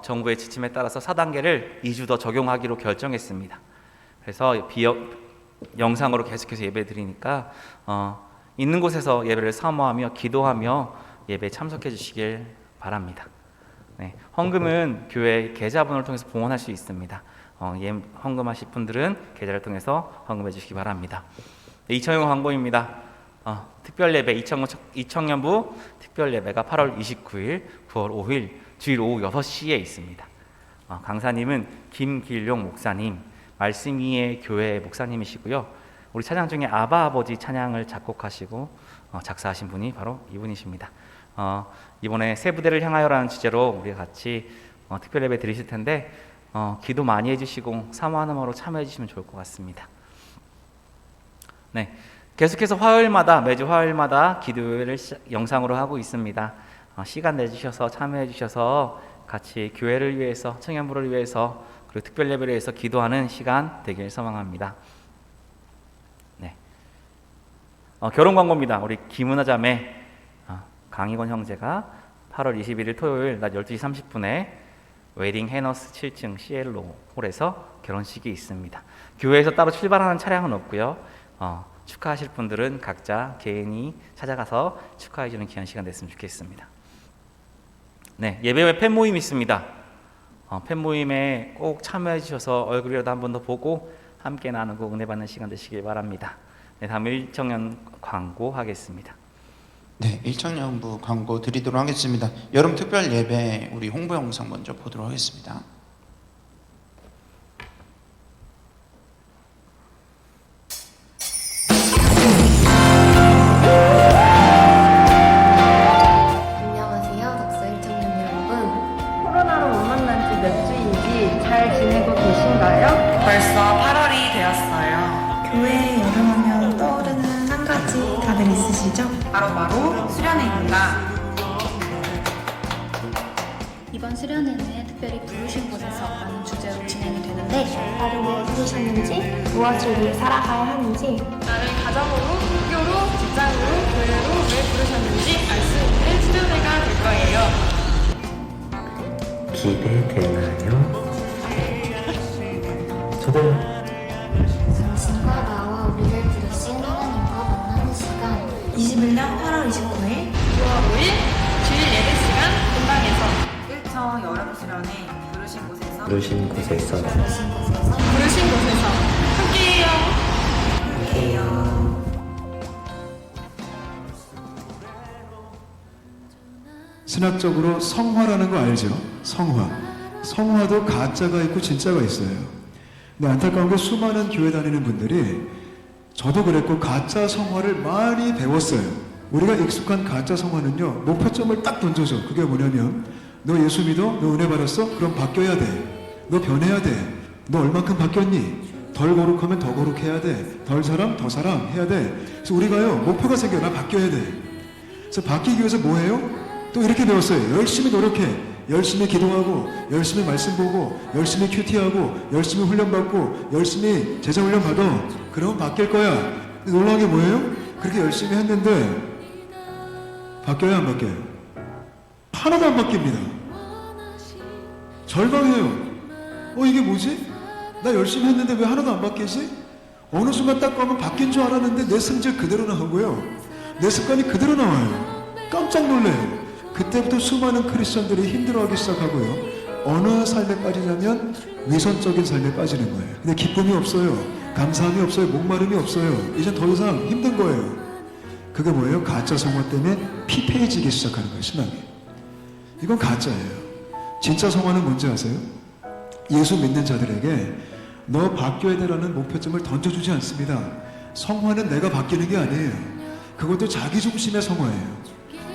Speaker 2: 정부의 지침에 따라서 4단계를 2주 더 적용하기로 결정했습니다. 그래서 영상으로 계속해서 예배 드리니까 있는 곳에서 예배를 사모하며 기도하며 예배에 참석해 주시길 바랍니다. 네, 헌금은 교회 계좌번호를 통해서 봉헌할 수 있습니다. 헌금하실 분들은 계좌를 통해서 헌금해 주시기 바랍니다. 네, 이청용 광고입니다. 특별 예배 이청년부 특별 예배가 8월 29일, 9월 5일 주일 오후 6시에 있습니다. 강사님은 김길용 목사님, 말씀 위의 교회 목사님이시고요. 우리 찬양 중에 아바 아버지 찬양을 작곡하시고 작사하신 분이 바로 이분이십니다. 이번에 새 부대를 향하여라는 주제로 우리가 같이 특별 예배 드리실 텐데 기도 많이 해주시고 사모하는 마음으로 참여해 주시면 좋을 것 같습니다. 네, 계속해서 매주 화요일마다 기도회를 영상으로 하고 있습니다. 시간 내주셔서 참여해 주셔서 같이 교회를 위해서, 청년부를 위해서, 그리고 특별 예배를 위해서 기도하는 시간 되길 소망합니다. 네, 결혼 광고입니다. 우리 김은하 자매, 강희권 형제가 8월 21일 토요일 낮 12시 30분에 웨딩 해너스 7층 CL로 홀에서 결혼식이 있습니다. 교회에서 따로 출발하는 차량은 없고요. 축하하실 분들은 각자 개인이 찾아가서 축하해주는 귀한 시간 됐으면 좋겠습니다. 네, 예배 후에 팬 모임 있습니다. 팬 모임에 꼭 참여해 주셔서 얼굴이라도 한 번 더 보고 함께 나누고 은혜 받는 시간 되시길 바랍니다. 네, 다음 1청년 광고하겠습니다.
Speaker 3: 네, 1청년부 광고 드리도록 하겠습니다. 여름 특별 예배 우리 홍보 영상 먼저 보도록 하겠습니다.
Speaker 4: 안녕하세요, 덕서 1청년 여러분.
Speaker 5: 코로나로 못 만난 지 몇 주인지 잘 지내고 계신가요?
Speaker 6: 벌써 8월이 되었어요.
Speaker 7: 교회에 여름하면 떠오르는 한 가지 다들 있으시죠?
Speaker 6: 바로바로 수련회입니다.
Speaker 4: 이번 수련회는 특별히 부르신 곳에서 라는 주제로 진행이 되는데
Speaker 7: 나를 왜 부르셨는지, 무엇을 위해 살아가야 하는지,
Speaker 5: 나를 가정으로, 학교로, 직장으로, 교회로 왜 부르셨는지 알 수 있는 수련회가 될 거예요.
Speaker 8: 기대되나요? 저도
Speaker 4: 당신과 나와 우리를 부르신 하나님과 만나는 시간
Speaker 7: 21년 8월 29일
Speaker 5: 9월 5일 주일 예배 시간 본당에서
Speaker 6: 1청 여름 수련회 부르신 곳에서
Speaker 8: 부르신 곳에서
Speaker 5: 부르신 곳에서 함께해요.
Speaker 9: 신학적으로 성화라는 거 알죠? 성화. 성화도 가짜가 있고 진짜가 있어요. 근데 안타까운 게 수많은 교회 다니는 분들이 저도 그랬고 가짜 성화를 많이 배웠어요. 우리가 익숙한 가짜 성화는요, 목표점을 딱 던져줘. 그게 뭐냐면 너 예수 믿어? 너 은혜 받았어? 그럼 바뀌어야 돼. 너 변해야 돼. 너 얼만큼 바뀌었니? 덜 거룩하면 더 거룩해야 돼. 덜 사랑? 더 사랑해야 돼. 그래서 우리가요, 목표가 생겨. 나 바뀌어야 돼. 그래서 바뀌기 위해서 뭐 해요? 또 이렇게 배웠어요. 열심히 노력해. 열심히 기도하고, 열심히 말씀 보고, 열심히 큐티하고, 열심히 훈련받고, 열심히 제자 훈련 받아. 그러면 바뀔 거야. 근데 놀라운 게 뭐예요? 그렇게 열심히 했는데 바뀌어요, 안 바뀌어요? 하나도 안 바뀝니다. 절망해요. 이게 뭐지? 나 열심히 했는데 왜 하나도 안 바뀌지? 어느 순간 딱 가면 바뀐 줄 알았는데 내 성질 그대로 나오고요. 내 습관이 그대로 나와요. 깜짝 놀래요. 그때부터 수많은 크리스천들이 힘들어하기 시작하고요. 어느 삶에 빠지냐면 위선적인 삶에 빠지는 거예요. 근데 기쁨이 없어요. 감사함이 없어요. 목마름이 없어요. 이제 더 이상 힘든 거예요. 그게 뭐예요? 가짜 성화 때문에 피폐해지기 시작하는 거예요. 신앙이. 이건 가짜예요. 진짜 성화는 뭔지 아세요? 예수 믿는 자들에게 너 바뀌어야 되라는 목표점을 던져주지 않습니다. 성화는 내가 바뀌는 게 아니에요. 그것도 자기 중심의 성화예요.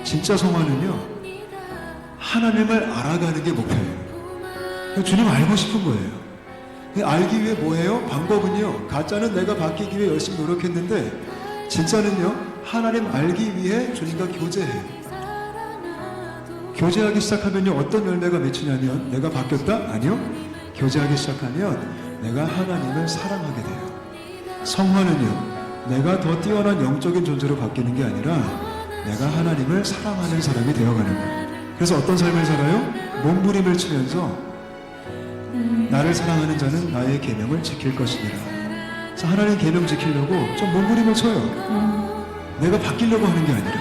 Speaker 9: 진짜 성화는요, 하나님을 알아가는 게 목표예요. 주님 알고 싶은 거예요. 알기 위해 뭐예요? 방법은요, 가짜는 내가 바뀌기 위해 열심히 노력했는데 진짜는요, 하나님 알기 위해 주님과 교제해요. 교제하기 시작하면요, 어떤 열매가 맺히냐면 내가 바뀌었다? 아니요. 교제하기 시작하면 내가 하나님을 사랑하게 돼요. 성화는요, 내가 더 뛰어난 영적인 존재로 바뀌는 게 아니라 내가 하나님을 사랑하는 사람이 되어가는 거예요. 그래서 어떤 삶을 살아요? 몸부림을 치면서 나를 사랑하는 자는 나의 계명을 지킬 것이니라. 그래서 하나님 계명 지키려고 좀 몸부림을 쳐요. 내가 바뀌려고 하는 게 아니라.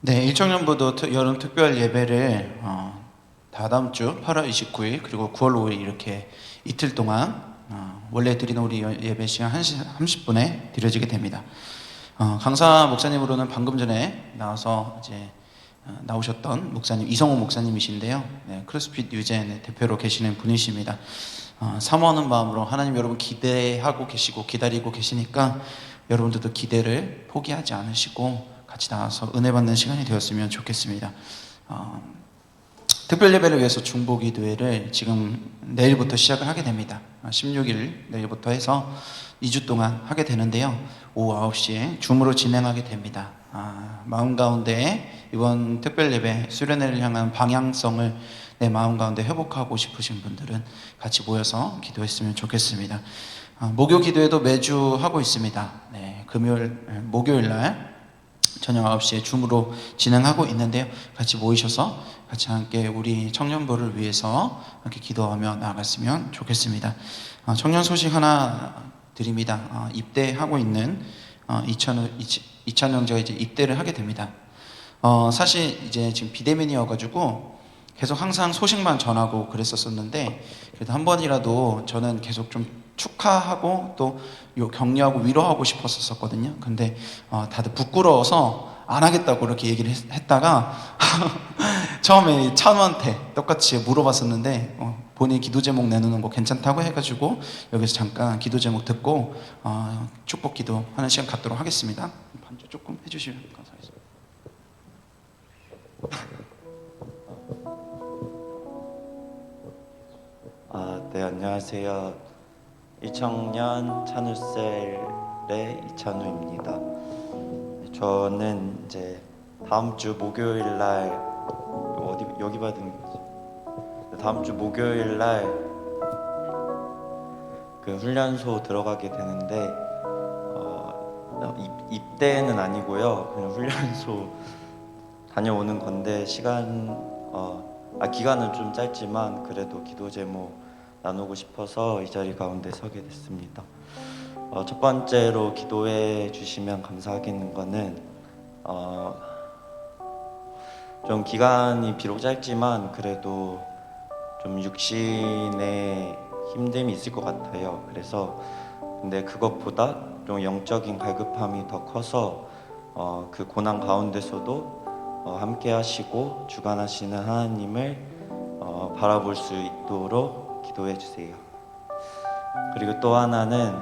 Speaker 3: 네, 1청년부도 여름 특별 예배를 다다음 주 8월 29일 그리고 9월 5일 이렇게 이틀 동안 원래 드리는 우리 예배 시간 1시 30분에 드려지게 됩니다. 강사 목사님으로는 방금 전에 나와서 이제 나오셨던 목사님 이성호 목사님이신데요. 네, 크로스핏 유젠 대표로 계시는 분이십니다. 사모하는 마음으로 하나님 여러분 기대하고 계시고 기다리고 계시니까 여러분들도 기대를 포기하지 않으시고 같이 나와서 은혜 받는 시간이 되었으면 좋겠습니다. 특별 예배를 위해서 중보기도회를 지금 내일부터 시작을 하게 됩니다. 16일 내일부터 해서 2주 동안 하게 되는데요. 오후 9시에 줌으로 진행하게 됩니다. 마음 가운데 이번 특별 예배 수련회를 향한 방향성을 내 마음 가운데 회복하고 싶으신 분들은 같이 모여서 기도했으면 좋겠습니다. 목요 기도회도 매주 하고 있습니다. 네, 목요일 날 저녁 9시에 줌으로 진행하고 있는데요. 같이 모이셔서 같이 함께 우리 청년부를 위해서 함께 기도하며 나아갔으면 좋겠습니다. 청년 소식 하나 드립니다. 입대하고 있는 이찬영 제가 이제 입대를 하게 됩니다. 사실 이제 지금 비대면이어가지고 계속 항상 소식만 전하고 그랬었는데 그래도 한 번이라도 저는 계속 좀 축하하고 또 격려하고 위로하고 싶었었거든요. 근데 다들 부끄러워서 안 하겠다고 이렇게 얘기를 했다가 처음에 찬우한테 똑같이 물어봤었는데 본인 기도 제목 내놓는 거 괜찮다고 해가지고 여기서 잠깐 기도 제목 듣고 축복 기도 하는 시간 갖도록 하겠습니다. 반주 조금 해주시면 감사하겠습니다.
Speaker 8: 네, 안녕하세요. 1청년 찬우셀의 이찬우입니다. 저는 이제 다음 주 목요일 날 여기 받은 거지. 다음 주 목요일 날 그 훈련소 들어가게 되는데 입대는 아니고요. 그냥 훈련소 다녀오는 건데 기간은 좀 짧지만 그래도 기도 제목 나누고 싶어서 이 자리 가운데 서게 됐습니다. 첫 번째로 기도해 주시면 감사하겠는 거는 좀 기간이 비록 짧지만 그래도 좀 육신의 힘듦이 있을 것 같아요. 그래서 근데 그것보다 좀 영적인 갈급함이 더 커서 그 고난 가운데서도 함께 하시고 주관하시는 하나님을 바라볼 수 있도록 기도해 주세요. 그리고 또 하나는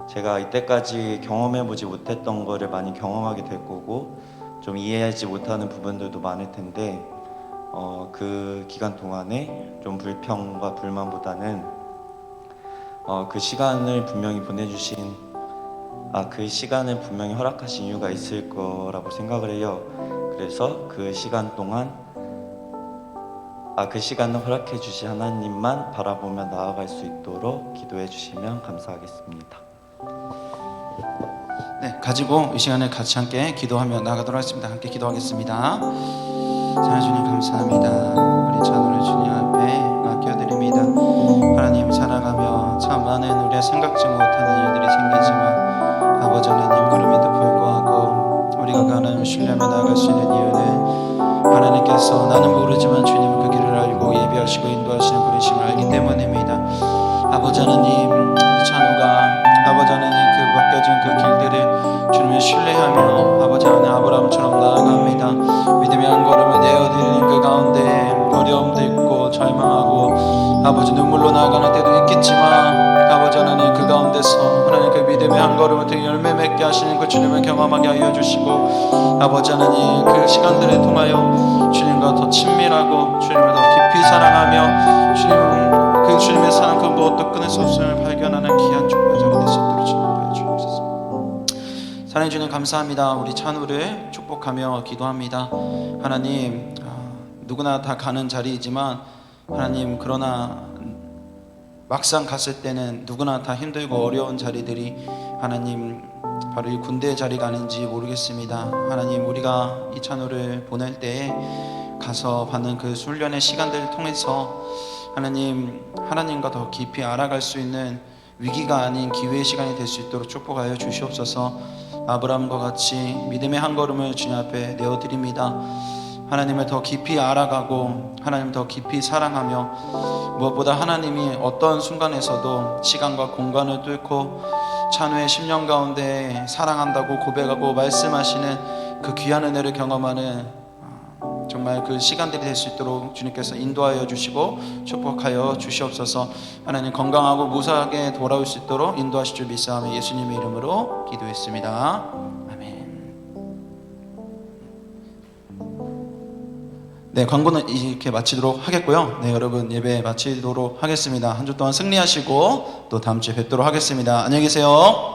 Speaker 8: 제가 이때까지 경험해보지 못했던 거를 많이 경험하게 될 거고 좀 이해하지 못하는 부분들도 많을 텐데 그 기간 동안에 좀 불평과 불만보다는 그 시간을 분명히 보내주신 그 시간을 분명히 허락하신 이유가 있을 거라고 생각을 해요. 그래서 그 시간 동안 그 시간을 허락해 주신 하나님만 바라보며 나아갈 수 있도록 기도해 주시면 감사하겠습니다.
Speaker 3: 네, 가지고 이 시간을 같이 함께 기도하며 나가도록 하겠습니다. 함께 기도하겠습니다. 자, 주님 감사합니다. 우리 찬우를 주님 앞에 맡겨드립니다. 하나님 살아가며 참 많은 우리가 생각지 못하는 일들이 생기지만 아버지 하나님 그럼에도 불구하고 우리가 하나님을 신뢰하며 나아갈 수 있는 이유는 하나님께서 나는 모르지만 주님은 그 길을 알고 예비하시고 인도하시는 분이심을 알기 때문입니다. 아버지 하나님 우리 찬우가 아버지 하나님 그 맡겨진 그 길들을 주님을 신뢰하며 아버지 하나님 아브라함처럼 나아갑니다. 믿음의 한 걸음을 내어드리는 그 가운데 어려움도 있고 절망하고 아버지 눈물로 나아가는 때도 있겠지만 아버지 하나님 그 가운데서 하나님 그 믿음의 한 걸음을 통해 열매 맺게 하시는 그 주님을 경험하게 하여 주시고 아버지 하나님 그 시간들을 통하여 주님과 더 친밀하고 주님을 더 깊이 사랑하며 주님의 사랑 그 무엇도 끊을 수 없음을 발견하는 귀한 축복의 자리 될 수 있도록 주님 주옵소서. 사랑해 주님 감사합니다. 우리 찬우를 축복하며 기도합니다. 하나님 누구나 다 가는 자리이지만 하나님 그러나 막상 갔을 때는 누구나 다 힘들고 어려운 자리들이 하나님 바로 이 군대의 자리가 아닌지 모르겠습니다. 하나님 우리가 이 찬우를 보낼 때에 가서 받는 그 훈련의 시간들을 통해서 하나님과 더 깊이 알아갈 수 있는 위기가 아닌 기회의 시간이 될 수 있도록 축복하여 주시옵소서. 아브라함과 같이 믿음의 한 걸음을 주님 앞에 내어드립니다. 하나님을 더 깊이 알아가고 하나님을 더 깊이 사랑하며 무엇보다 하나님이 어떤 순간에서도 시간과 공간을 뚫고 찬우의 10년 가운데 사랑한다고 고백하고 말씀하시는 그 귀한 은혜를 경험하는 정말 그 시간들이 될 수 있도록 주님께서 인도하여 주시고 축복하여 주시옵소서. 하나님 건강하고 무사하게 돌아올 수 있도록 인도하실 줄 믿사오며 예수님의 이름으로 기도했습니다. 아멘. 네, 광고는 이렇게 마치도록 하겠고요. 네, 여러분 예배 마치도록 하겠습니다. 한 주 동안 승리하시고 또 다음 주에 뵙도록 하겠습니다. 안녕히 계세요.